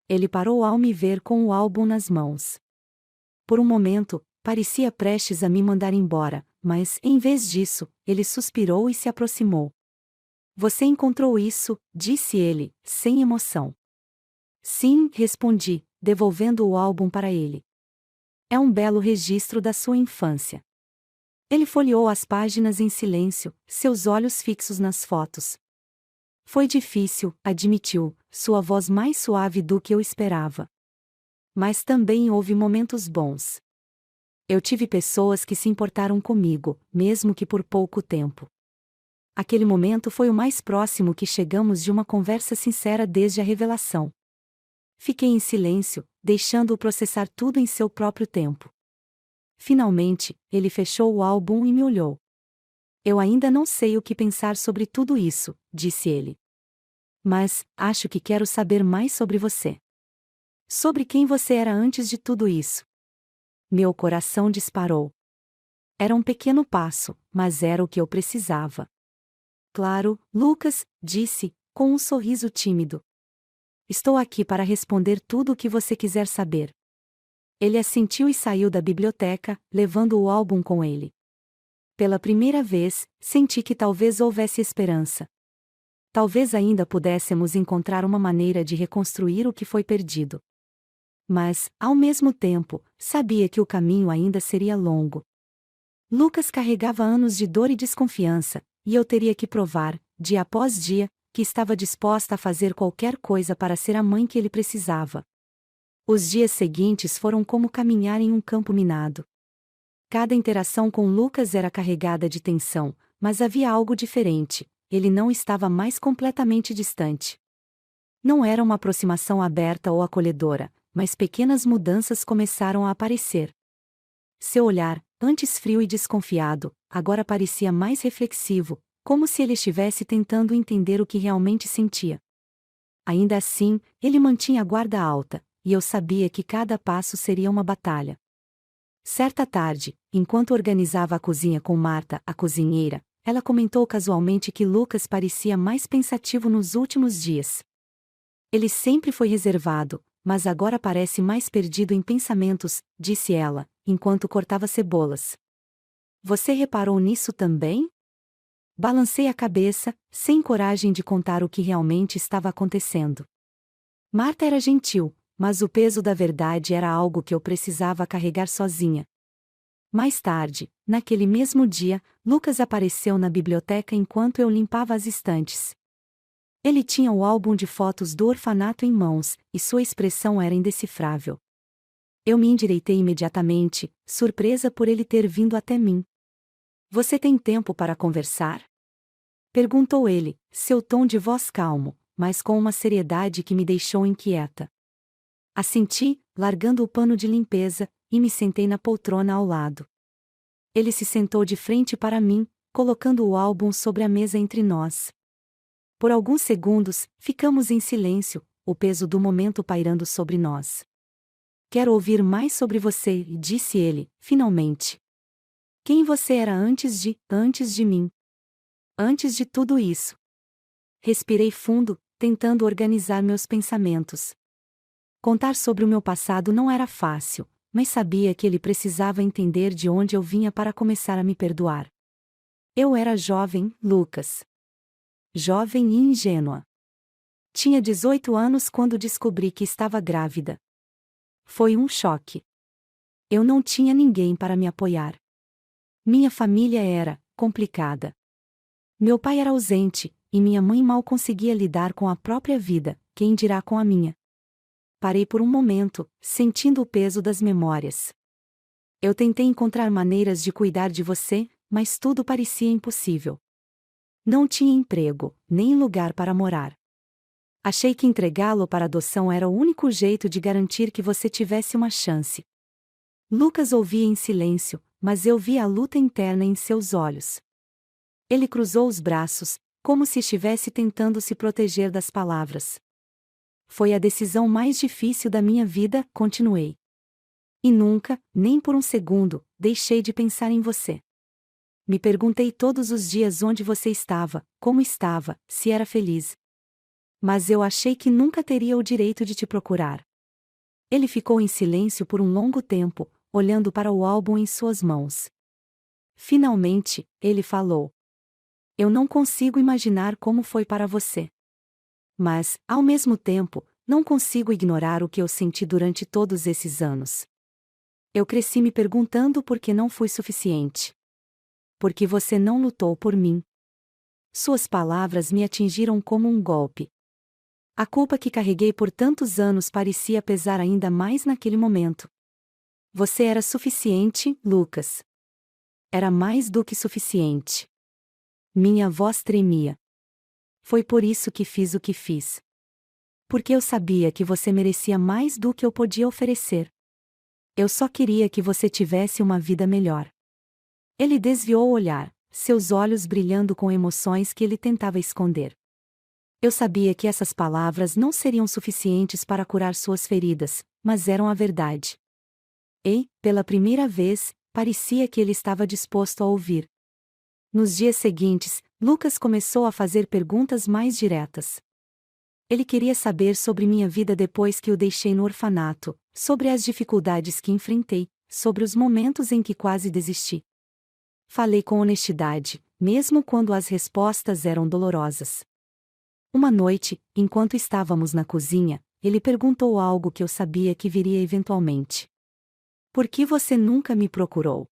Ele parou ao me ver com o álbum nas mãos. Por um momento, parecia prestes a me mandar embora, mas, em vez disso, ele suspirou e se aproximou. Você encontrou isso, disse ele, sem emoção. Sim, respondi, devolvendo o álbum para ele. É um belo registro da sua infância. Ele folheou as páginas em silêncio, seus olhos fixos nas fotos. Foi difícil, admitiu, sua voz mais suave do que eu esperava. Mas também houve momentos bons. Eu tive pessoas que se importaram comigo, mesmo que por pouco tempo. Aquele momento foi o mais próximo que chegamos de uma conversa sincera desde a revelação. Fiquei em silêncio, deixando-o processar tudo em seu próprio tempo. Finalmente, ele fechou o álbum e me olhou. Eu ainda não sei o que pensar sobre tudo isso, disse ele. Mas, acho que quero saber mais sobre você. Sobre quem você era antes de tudo isso. Meu coração disparou. Era um pequeno passo, mas era o que eu precisava. Claro, Lucas, disse, com um sorriso tímido. Estou aqui para responder tudo o que você quiser saber. Ele assentiu e saiu da biblioteca, levando o álbum com ele. Pela primeira vez, senti que talvez houvesse esperança. Talvez ainda pudéssemos encontrar uma maneira de reconstruir o que foi perdido. Mas, ao mesmo tempo, sabia que o caminho ainda seria longo. Lucas carregava anos de dor e desconfiança, e eu teria que provar, dia após dia, que estava disposta a fazer qualquer coisa para ser a mãe que ele precisava. Os dias seguintes foram como caminhar em um campo minado. Cada interação com Lucas era carregada de tensão, mas havia algo diferente, ele não estava mais completamente distante. Não era uma aproximação aberta ou acolhedora, mas pequenas mudanças começaram a aparecer. Seu olhar, antes frio e desconfiado, agora parecia mais reflexivo, como se ele estivesse tentando entender o que realmente sentia. Ainda assim, ele mantinha a guarda alta, e eu sabia que cada passo seria uma batalha. Certa tarde, enquanto organizava a cozinha com Marta, a cozinheira, ela comentou casualmente que Lucas parecia mais pensativo nos últimos dias. Ele sempre foi reservado, mas agora parece mais perdido em pensamentos, disse ela, enquanto cortava cebolas. Você reparou nisso também? Balancei a cabeça, sem coragem de contar o que realmente estava acontecendo. Marta era gentil, mas o peso da verdade era algo que eu precisava carregar sozinha. Mais tarde, naquele mesmo dia, Lucas apareceu na biblioteca enquanto eu limpava as estantes. Ele tinha o álbum de fotos do orfanato em mãos, e sua expressão era indecifrável. Eu me endireitei imediatamente, surpresa por ele ter vindo até mim. Você tem tempo para conversar? Perguntou ele, seu tom de voz calmo, mas com uma seriedade que me deixou inquieta. Assenti, largando o pano de limpeza, e me sentei na poltrona ao lado. Ele se sentou de frente para mim, colocando o álbum sobre a mesa entre nós. Por alguns segundos, ficamos em silêncio, o peso do momento pairando sobre nós. Quero ouvir mais sobre você, disse ele, finalmente. Quem você era antes de mim? Antes de tudo isso. Respirei fundo, tentando organizar meus pensamentos. Contar sobre o meu passado não era fácil, mas sabia que ele precisava entender de onde eu vinha para começar a me perdoar. Eu era jovem, Lucas. Jovem e ingênua. Tinha 18 anos quando descobri que estava grávida. Foi um choque. Eu não tinha ninguém para me apoiar. Minha família era complicada. Meu pai era ausente, e minha mãe mal conseguia lidar com a própria vida, quem dirá com a minha. Parei por um momento, sentindo o peso das memórias. Eu tentei encontrar maneiras de cuidar de você, mas tudo parecia impossível. Não tinha emprego, nem lugar para morar. Achei que entregá-lo para adoção era o único jeito de garantir que você tivesse uma chance. Lucas ouvia em silêncio, mas eu via a luta interna em seus olhos. Ele cruzou os braços, como se estivesse tentando se proteger das palavras. Foi a decisão mais difícil da minha vida, continuei. E nunca, nem por um segundo, deixei de pensar em você. Me perguntei todos os dias onde você estava, como estava, se era feliz. Mas eu achei que nunca teria o direito de te procurar. Ele ficou em silêncio por um longo tempo, olhando para o álbum em suas mãos. Finalmente, ele falou. Eu não consigo imaginar como foi para você. Mas, ao mesmo tempo, não consigo ignorar o que eu senti durante todos esses anos. Eu cresci me perguntando por que não fui suficiente. Por que você não lutou por mim? Suas palavras me atingiram como um golpe. A culpa que carreguei por tantos anos parecia pesar ainda mais naquele momento. Você era suficiente, Lucas. Era mais do que suficiente. Minha voz tremia. Foi por isso que fiz o que fiz. Porque eu sabia que você merecia mais do que eu podia oferecer. Eu só queria que você tivesse uma vida melhor. Ele desviou o olhar, seus olhos brilhando com emoções que ele tentava esconder. Eu sabia que essas palavras não seriam suficientes para curar suas feridas, mas eram a verdade. E, pela primeira vez, parecia que ele estava disposto a ouvir. Nos dias seguintes, Lucas começou a fazer perguntas mais diretas. Ele queria saber sobre minha vida depois que o deixei no orfanato, sobre as dificuldades que enfrentei, sobre os momentos em que quase desisti. Falei com honestidade, mesmo quando as respostas eram dolorosas. Uma noite, enquanto estávamos na cozinha, ele perguntou algo que eu sabia que viria eventualmente. Por que você nunca me procurou?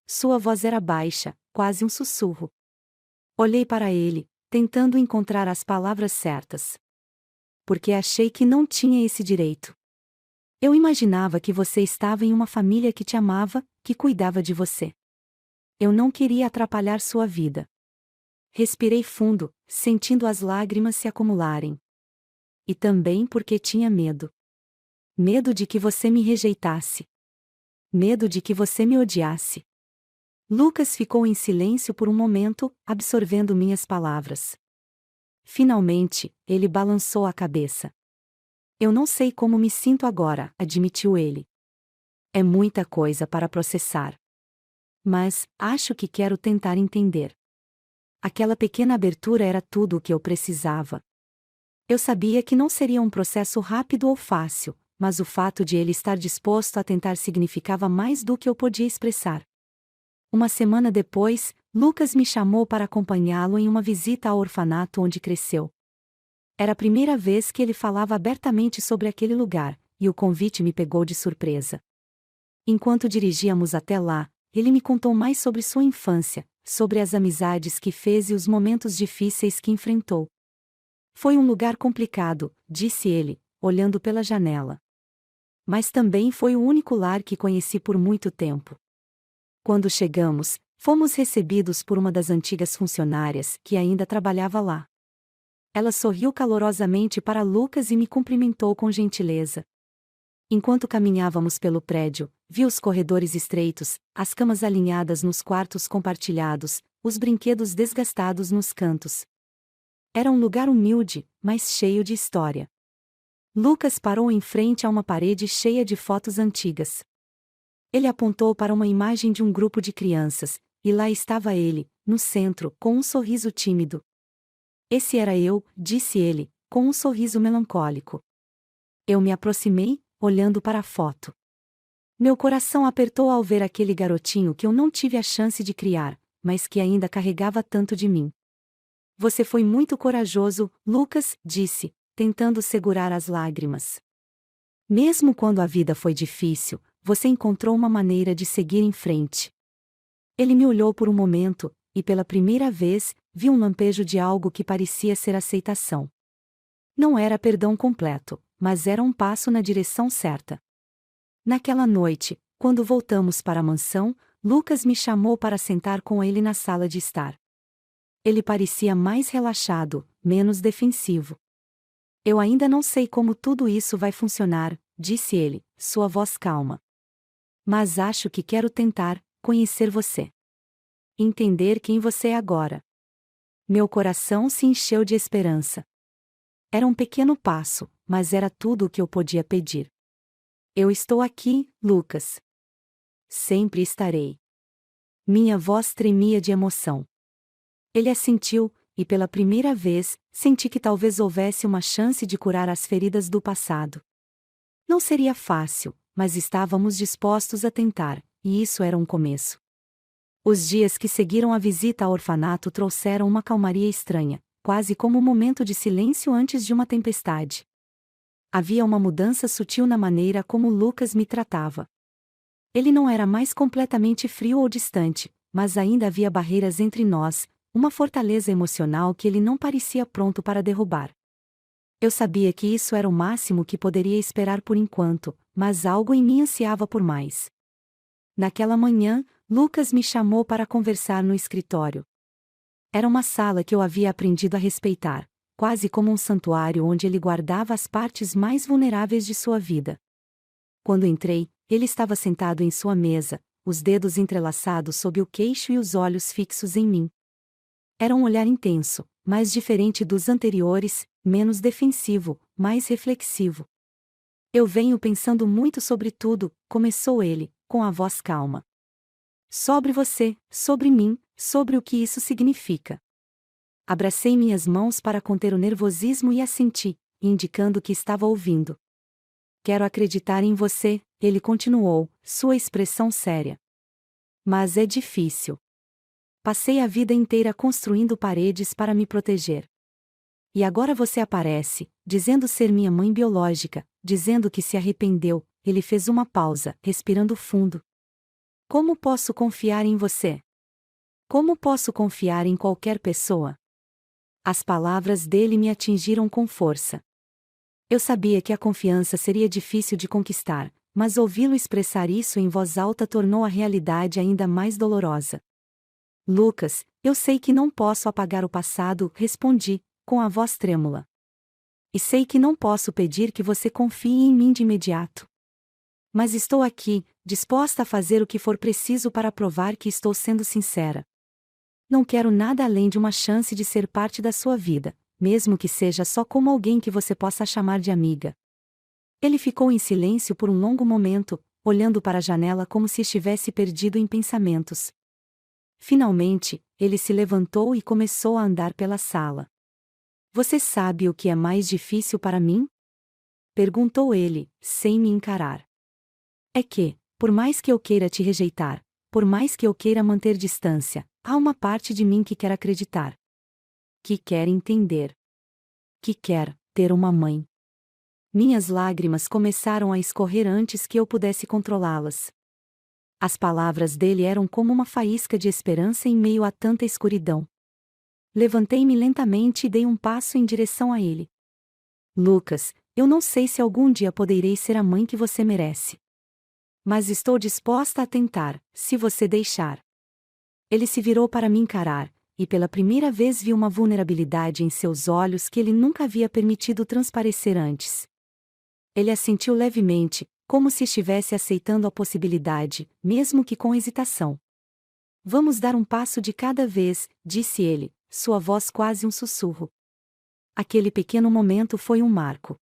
Sua voz era baixa, quase um sussurro. Olhei para ele, tentando encontrar as palavras certas. Porque achei que não tinha esse direito. Eu imaginava que você estava em uma família que te amava, que cuidava de você. Eu não queria atrapalhar sua vida. Respirei fundo, sentindo as lágrimas se acumularem. E também porque tinha medo. Medo de que você me rejeitasse. Medo de que você me odiasse. Lucas ficou em silêncio por um momento, absorvendo minhas palavras. Finalmente, ele balançou a cabeça. Eu não sei como me sinto agora, admitiu ele. É muita coisa para processar. Mas, acho que quero tentar entender. Aquela pequena abertura era tudo o que eu precisava. Eu sabia que não seria um processo rápido ou fácil, mas o fato de ele estar disposto a tentar significava mais do que eu podia expressar. Uma semana depois, Lucas me chamou para acompanhá-lo em uma visita ao orfanato onde cresceu. Era a primeira vez que ele falava abertamente sobre aquele lugar, e o convite me pegou de surpresa. Enquanto dirigíamos até lá, ele me contou mais sobre sua infância, sobre as amizades que fez e os momentos difíceis que enfrentou. Foi um lugar complicado, disse ele, olhando pela janela. Mas também foi o único lar que conheci por muito tempo. Quando chegamos, fomos recebidos por uma das antigas funcionárias que ainda trabalhava lá. Ela sorriu calorosamente para Lucas e me cumprimentou com gentileza. Enquanto caminhávamos pelo prédio, vi os corredores estreitos, as camas alinhadas nos quartos compartilhados, os brinquedos desgastados nos cantos. Era um lugar humilde, mas cheio de história. Lucas parou em frente a uma parede cheia de fotos antigas. Ele apontou para uma imagem de um grupo de crianças, e lá estava ele, no centro, com um sorriso tímido. Esse era eu, disse ele, com um sorriso melancólico. Eu me aproximei, olhando para a foto. Meu coração apertou ao ver aquele garotinho que eu não tive a chance de criar, mas que ainda carregava tanto de mim. Você foi muito corajoso, Lucas, disse, tentando segurar as lágrimas. Mesmo quando a vida foi difícil, você encontrou uma maneira de seguir em frente. Ele me olhou por um momento, e pela primeira vez, vi um lampejo de algo que parecia ser aceitação. Não era perdão completo, mas era um passo na direção certa. Naquela noite, quando voltamos para a mansão, Lucas me chamou para sentar com ele na sala de estar. Ele parecia mais relaxado, menos defensivo. Eu ainda não sei como tudo isso vai funcionar, disse ele, sua voz calma. Mas acho que quero tentar conhecer você. Entender quem você é agora. Meu coração se encheu de esperança. Era um pequeno passo, mas era tudo o que eu podia pedir. Eu estou aqui, Lucas. Sempre estarei. Minha voz tremia de emoção. Ele assentiu, e pela primeira vez, senti que talvez houvesse uma chance de curar as feridas do passado. Não seria fácil, mas estávamos dispostos a tentar, e isso era um começo. Os dias que seguiram a visita ao orfanato trouxeram uma calmaria estranha, quase como um momento de silêncio antes de uma tempestade. Havia uma mudança sutil na maneira como Lucas me tratava. Ele não era mais completamente frio ou distante, mas ainda havia barreiras entre nós, uma fortaleza emocional que ele não parecia pronto para derrubar. Eu sabia que isso era o máximo que poderia esperar por enquanto, mas algo em mim ansiava por mais. Naquela manhã, Lucas me chamou para conversar no escritório. Era uma sala que eu havia aprendido a respeitar, quase como um santuário onde ele guardava as partes mais vulneráveis de sua vida. Quando entrei, ele estava sentado em sua mesa, os dedos entrelaçados sob o queixo e os olhos fixos em mim. Era um olhar intenso, mais diferente dos anteriores, menos defensivo, mais reflexivo. Eu venho pensando muito sobre tudo, começou ele, com a voz calma. Sobre você, sobre mim, sobre o que isso significa. Abracei minhas mãos para conter o nervosismo e assenti, indicando que estava ouvindo. Quero acreditar em você, ele continuou, sua expressão séria. Mas é difícil. Passei a vida inteira construindo paredes para me proteger. E agora você aparece, dizendo ser minha mãe biológica, dizendo que se arrependeu. Ele fez uma pausa, respirando fundo. Como posso confiar em você? Como posso confiar em qualquer pessoa? As palavras dele me atingiram com força. Eu sabia que a confiança seria difícil de conquistar, mas ouvi-lo expressar isso em voz alta tornou a realidade ainda mais dolorosa. Lucas, eu sei que não posso apagar o passado, respondi, com a voz trêmula. E sei que não posso pedir que você confie em mim de imediato. Mas estou aqui, disposta a fazer o que for preciso para provar que estou sendo sincera. Não quero nada além de uma chance de ser parte da sua vida, mesmo que seja só como alguém que você possa chamar de amiga. Ele ficou em silêncio por um longo momento, olhando para a janela como se estivesse perdido em pensamentos. Finalmente, ele se levantou e começou a andar pela sala. Você sabe o que é mais difícil para mim? Perguntou ele, sem me encarar. É que, por mais que eu queira te rejeitar, por mais que eu queira manter distância, há uma parte de mim que quer acreditar. Que quer entender. Que quer ter uma mãe. Minhas lágrimas começaram a escorrer antes que eu pudesse controlá-las. As palavras dele eram como uma faísca de esperança em meio a tanta escuridão. Levantei-me lentamente e dei um passo em direção a ele. Lucas, eu não sei se algum dia poderei ser a mãe que você merece. Mas estou disposta a tentar, se você deixar. Ele se virou para me encarar, e pela primeira vez vi uma vulnerabilidade em seus olhos que ele nunca havia permitido transparecer antes. Ele assentiu levemente, como se estivesse aceitando a possibilidade, mesmo que com hesitação. Vamos dar um passo de cada vez, disse ele, sua voz quase um sussurro. Aquele pequeno momento foi um marco.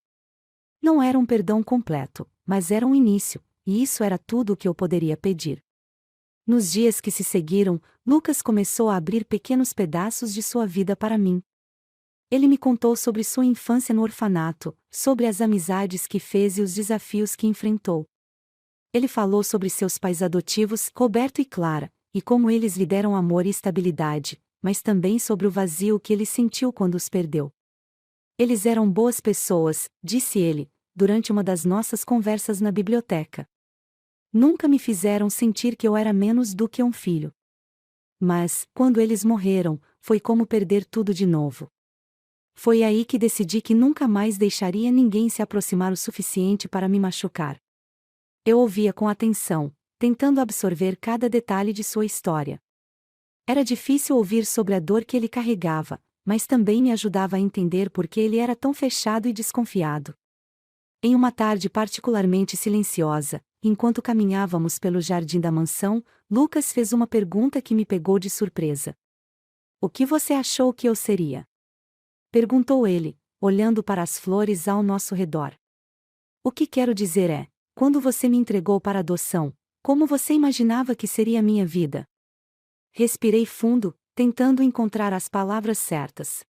Não era um perdão completo, mas era um início, e isso era tudo o que eu poderia pedir. Nos dias que se seguiram, Lucas começou a abrir pequenos pedaços de sua vida para mim. Ele me contou sobre sua infância no orfanato, sobre as amizades que fez e os desafios que enfrentou. Ele falou sobre seus pais adotivos, Roberto e Clara, e como eles lhe deram amor e estabilidade, mas também sobre o vazio que ele sentiu quando os perdeu. Eles eram boas pessoas, disse ele, durante uma das nossas conversas na biblioteca. Nunca me fizeram sentir que eu era menos do que um filho. Mas, quando eles morreram, foi como perder tudo de novo. Foi aí que decidi que nunca mais deixaria ninguém se aproximar o suficiente para me machucar. Eu ouvia com atenção, tentando absorver cada detalhe de sua história. Era difícil ouvir sobre a dor que ele carregava, mas também me ajudava a entender por que ele era tão fechado e desconfiado. Em uma tarde particularmente silenciosa, enquanto caminhávamos pelo jardim da mansão, Lucas fez uma pergunta que me pegou de surpresa. O que você achou que eu seria? Perguntou ele, olhando para as flores ao nosso redor. O que quero dizer é, quando você me entregou para adoção, como você imaginava que seria a minha vida? Respirei fundo, tentando encontrar as palavras certas.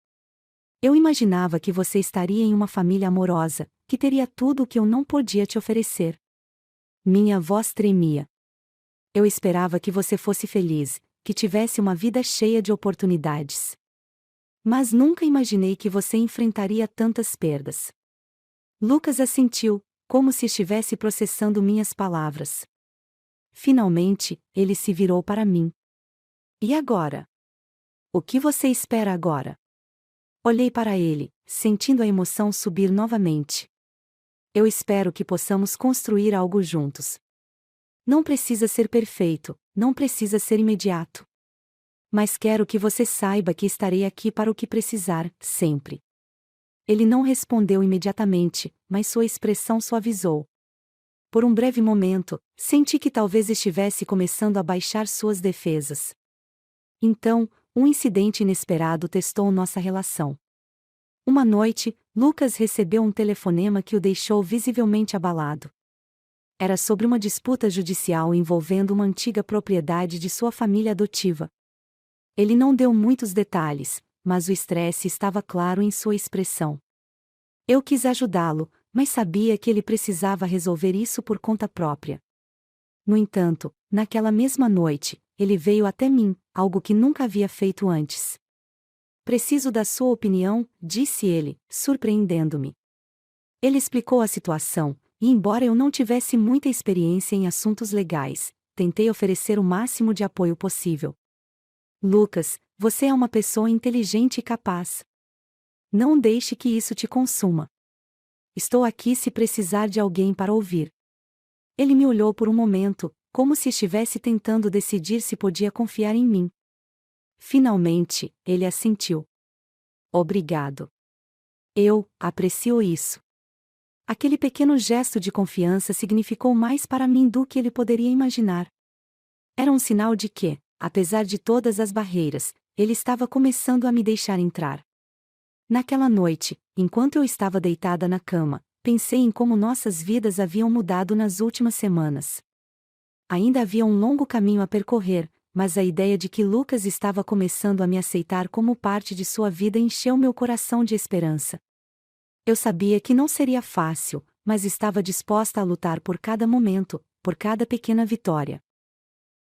Eu imaginava que você estaria em uma família amorosa, que teria tudo o que eu não podia te oferecer. Minha voz tremia. Eu esperava que você fosse feliz, que tivesse uma vida cheia de oportunidades. Mas nunca imaginei que você enfrentaria tantas perdas. Lucas assentiu, como se estivesse processando minhas palavras. Finalmente, ele se virou para mim. E agora? O que você espera agora? Olhei para ele, sentindo a emoção subir novamente. Eu espero que possamos construir algo juntos. Não precisa ser perfeito, não precisa ser imediato. Mas quero que você saiba que estarei aqui para o que precisar, sempre. Ele não respondeu imediatamente, mas sua expressão suavizou. Por um breve momento, senti que talvez estivesse começando a baixar suas defesas. Então, um incidente inesperado testou nossa relação. Uma noite, Lucas recebeu um telefonema que o deixou visivelmente abalado. Era sobre uma disputa judicial envolvendo uma antiga propriedade de sua família adotiva. Ele não deu muitos detalhes, mas o estresse estava claro em sua expressão. Eu quis ajudá-lo, mas sabia que ele precisava resolver isso por conta própria. No entanto, naquela mesma noite, ele veio até mim, algo que nunca havia feito antes. Preciso da sua opinião, disse ele, surpreendendo-me. Ele explicou a situação, e embora eu não tivesse muita experiência em assuntos legais, tentei oferecer o máximo de apoio possível. Lucas, você é uma pessoa inteligente e capaz. Não deixe que isso te consuma. Estou aqui se precisar de alguém para ouvir. Ele me olhou por um momento, como se estivesse tentando decidir se podia confiar em mim. Finalmente, ele assentiu. Obrigado. Eu aprecio isso. Aquele pequeno gesto de confiança significou mais para mim do que ele poderia imaginar. Era um sinal de que, apesar de todas as barreiras, ele estava começando a me deixar entrar. Naquela noite, enquanto eu estava deitada na cama, pensei em como nossas vidas haviam mudado nas últimas semanas. Ainda havia um longo caminho a percorrer, mas a ideia de que Lucas estava começando a me aceitar como parte de sua vida encheu meu coração de esperança. Eu sabia que não seria fácil, mas estava disposta a lutar por cada momento, por cada pequena vitória.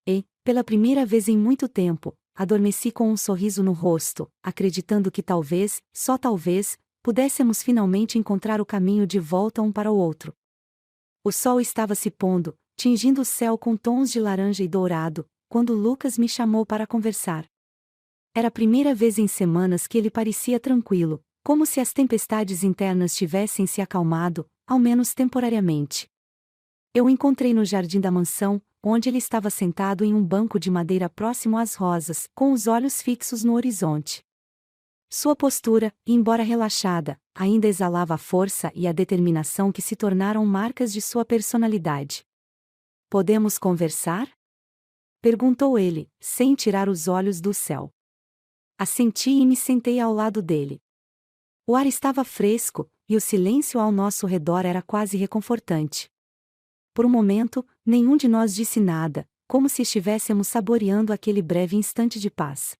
E, pela primeira vez em muito tempo, adormeci com um sorriso no rosto, acreditando que talvez, só talvez, pudéssemos finalmente encontrar o caminho de volta um para o outro. O sol estava se pondo, tingindo o céu com tons de laranja e dourado, quando Lucas me chamou para conversar. Era a primeira vez em semanas que ele parecia tranquilo, como se as tempestades internas tivessem se acalmado, ao menos temporariamente. Eu o encontrei no jardim da mansão, onde ele estava sentado em um banco de madeira próximo às rosas, com os olhos fixos no horizonte. Sua postura, embora relaxada, ainda exalava a força e a determinação que se tornaram marcas de sua personalidade. "Podemos conversar?" perguntou ele, sem tirar os olhos do céu. Assenti e me sentei ao lado dele. O ar estava fresco, e o silêncio ao nosso redor era quase reconfortante. Por um momento, nenhum de nós disse nada, como se estivéssemos saboreando aquele breve instante de paz.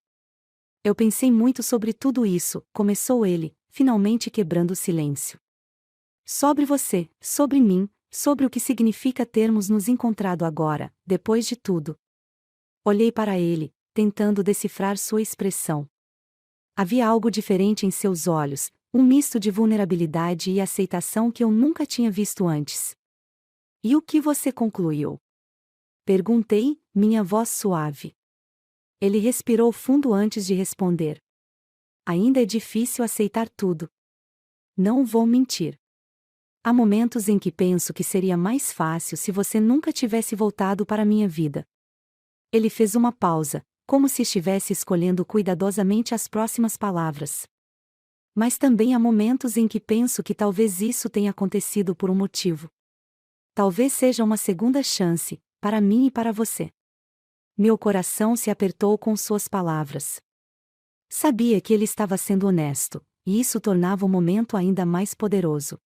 "Eu pensei muito sobre tudo isso", começou ele, finalmente quebrando o silêncio. "Sobre você, sobre mim, sobre o que significa termos nos encontrado agora, depois de tudo." Olhei para ele, tentando decifrar sua expressão. Havia algo diferente em seus olhos, um misto de vulnerabilidade e aceitação que eu nunca tinha visto antes. "E o que você concluiu?" perguntei, minha voz suave. Ele respirou fundo antes de responder. "Ainda é difícil aceitar tudo. Não vou mentir. Há momentos em que penso que seria mais fácil se você nunca tivesse voltado para minha vida." Ele fez uma pausa, como se estivesse escolhendo cuidadosamente as próximas palavras. "Mas também há momentos em que penso que talvez isso tenha acontecido por um motivo. Talvez seja uma segunda chance, para mim e para você." Meu coração se apertou com suas palavras. Sabia que ele estava sendo honesto, e isso tornava o momento ainda mais poderoso.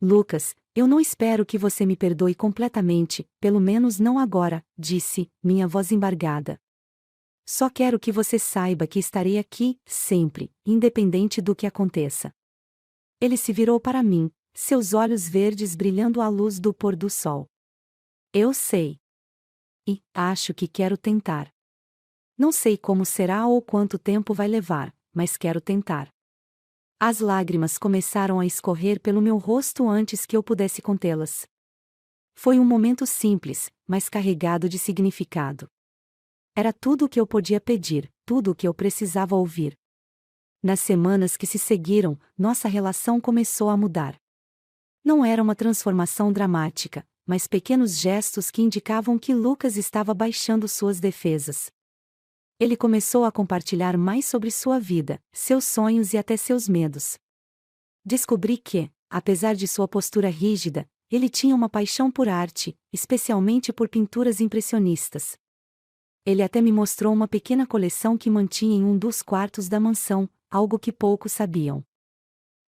"Lucas, eu não espero que você me perdoe completamente, pelo menos não agora", disse, minha voz embargada. "Só quero que você saiba que estarei aqui, sempre, independente do que aconteça." Ele se virou para mim, seus olhos verdes brilhando à luz do pôr do sol. "Eu sei. E acho que quero tentar. Não sei como será ou quanto tempo vai levar, mas quero tentar." As lágrimas começaram a escorrer pelo meu rosto antes que eu pudesse contê-las. Foi um momento simples, mas carregado de significado. Era tudo o que eu podia pedir, tudo o que eu precisava ouvir. Nas semanas que se seguiram, nossa relação começou a mudar. Não era uma transformação dramática, mas pequenos gestos que indicavam que Lucas estava baixando suas defesas. Ele começou a compartilhar mais sobre sua vida, seus sonhos e até seus medos. Descobri que, apesar de sua postura rígida, ele tinha uma paixão por arte, especialmente por pinturas impressionistas. Ele até me mostrou uma pequena coleção que mantinha em um dos quartos da mansão, algo que poucos sabiam.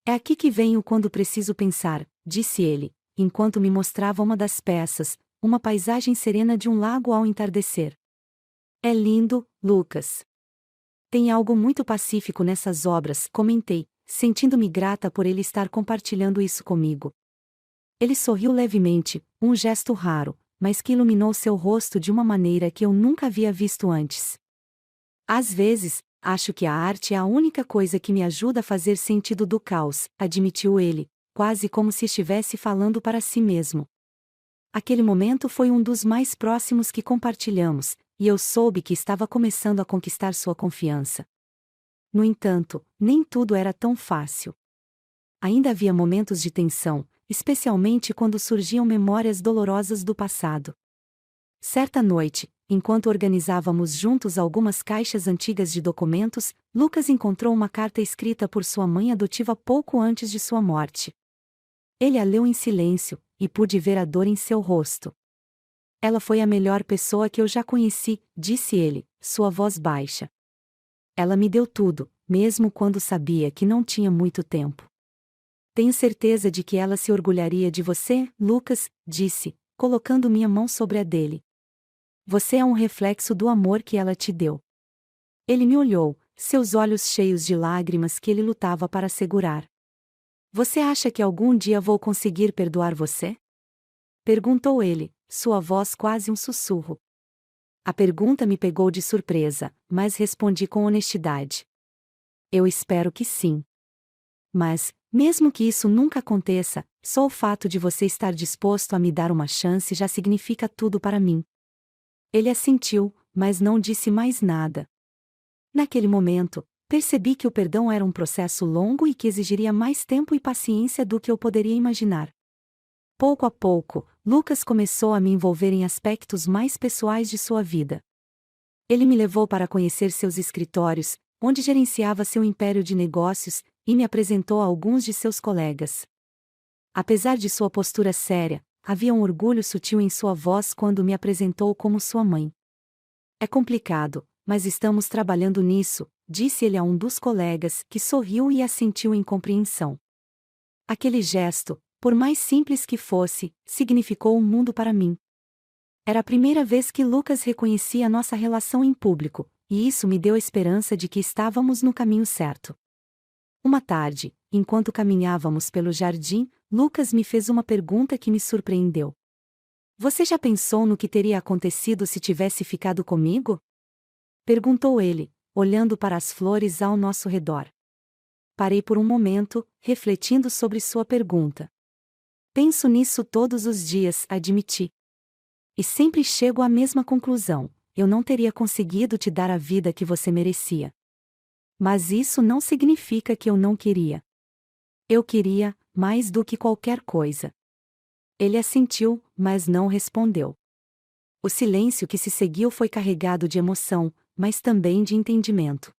"É aqui que venho quando preciso pensar", disse ele, enquanto me mostrava uma das peças, uma paisagem serena de um lago ao entardecer. "É lindo, Lucas. Tem algo muito pacífico nessas obras", comentei, sentindo-me grata por ele estar compartilhando isso comigo. Ele sorriu levemente, um gesto raro, mas que iluminou seu rosto de uma maneira que eu nunca havia visto antes. "Às vezes, acho que a arte é a única coisa que me ajuda a fazer sentido do caos", admitiu ele, quase como se estivesse falando para si mesmo. Aquele momento foi um dos mais próximos que compartilhamos, e eu soube que estava começando a conquistar sua confiança. No entanto, nem tudo era tão fácil. Ainda havia momentos de tensão, especialmente quando surgiam memórias dolorosas do passado. Certa noite, enquanto organizávamos juntos algumas caixas antigas de documentos, Lucas encontrou uma carta escrita por sua mãe adotiva pouco antes de sua morte. Ele a leu em silêncio, e pude ver a dor em seu rosto. "Ela foi a melhor pessoa que eu já conheci", disse ele, sua voz baixa. "Ela me deu tudo, mesmo quando sabia que não tinha muito tempo." "Tenho certeza de que ela se orgulharia de você, Lucas", disse, colocando minha mão sobre a dele. Você é um reflexo do amor que ela te deu. Ele me olhou, seus olhos cheios de lágrimas que ele lutava para segurar. Você acha que algum dia vou conseguir perdoar você? Perguntou ele, sua voz quase um sussurro. A pergunta me pegou de surpresa, mas respondi com honestidade. Eu espero que sim. Mas, mesmo que isso nunca aconteça, só o fato de você estar disposto a me dar uma chance já significa tudo para mim. Ele assentiu, mas não disse mais nada. Naquele momento, percebi que o perdão era um processo longo e que exigiria mais tempo e paciência do que eu poderia imaginar. Pouco a pouco, Lucas começou a me envolver em aspectos mais pessoais de sua vida. Ele me levou para conhecer seus escritórios, onde gerenciava seu império de negócios, e me apresentou a alguns de seus colegas. Apesar de sua postura séria, havia um orgulho sutil em sua voz quando me apresentou como sua mãe. É complicado, mas estamos trabalhando nisso, disse ele a um dos colegas, que sorriu e assentiu em compreensão. Aquele gesto, por mais simples que fosse, significou um mundo para mim. Era a primeira vez que Lucas reconhecia nossa relação em público, e isso me deu a esperança de que estávamos no caminho certo. Uma tarde, enquanto caminhávamos pelo jardim, Lucas me fez uma pergunta que me surpreendeu. Você já pensou no que teria acontecido se tivesse ficado comigo? Perguntou ele, olhando para as flores ao nosso redor. Parei por um momento, refletindo sobre sua pergunta. Penso nisso todos os dias, admiti. E sempre chego à mesma conclusão: eu não teria conseguido te dar a vida que você merecia. Mas isso não significa que eu não queria. Eu queria, mais do que qualquer coisa. Ele assentiu, mas não respondeu. O silêncio que se seguiu foi carregado de emoção, mas também de entendimento.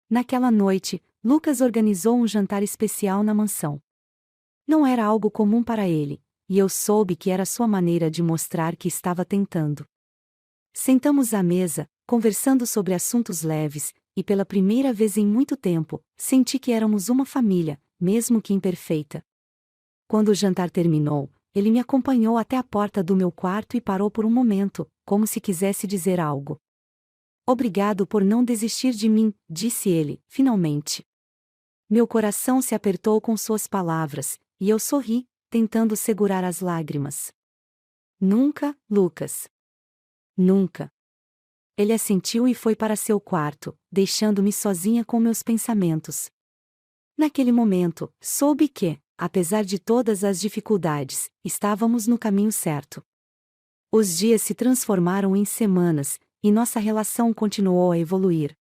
Naquela noite, Lucas organizou um jantar especial na mansão. Não era algo comum para ele, e eu soube que era sua maneira de mostrar que estava tentando. Sentamos à mesa, conversando sobre assuntos leves, e pela primeira vez em muito tempo, senti que éramos uma família, mesmo que imperfeita. Quando o jantar terminou, ele me acompanhou até a porta do meu quarto e parou por um momento, como se quisesse dizer algo. Obrigado por não desistir de mim, disse ele, finalmente. Meu coração se apertou com suas palavras, e eu sorri, tentando segurar as lágrimas. Nunca, Lucas. Nunca. Ele assentiu e foi para seu quarto, deixando-me sozinha com meus pensamentos. Naquele momento, soube que, apesar de todas as dificuldades, estávamos no caminho certo. Os dias se transformaram em semanas, e nossa relação continuou a evoluir.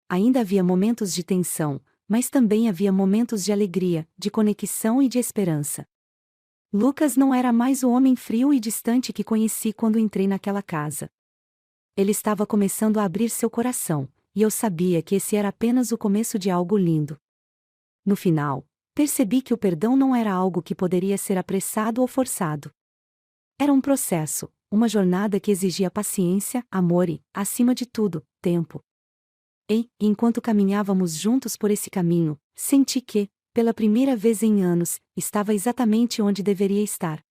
Ainda havia momentos de tensão, mas também havia momentos de alegria, de conexão e de esperança. Lucas não era mais o homem frio e distante que conheci quando entrei naquela casa. Ele estava começando a abrir seu coração, e eu sabia que esse era apenas o começo de algo lindo. No final, percebi que o perdão não era algo que poderia ser apressado ou forçado. Era um processo, uma jornada que exigia paciência, amor e, acima de tudo, tempo. E, enquanto caminhávamos juntos por esse caminho, senti que, pela primeira vez em anos, estava exatamente onde deveria estar.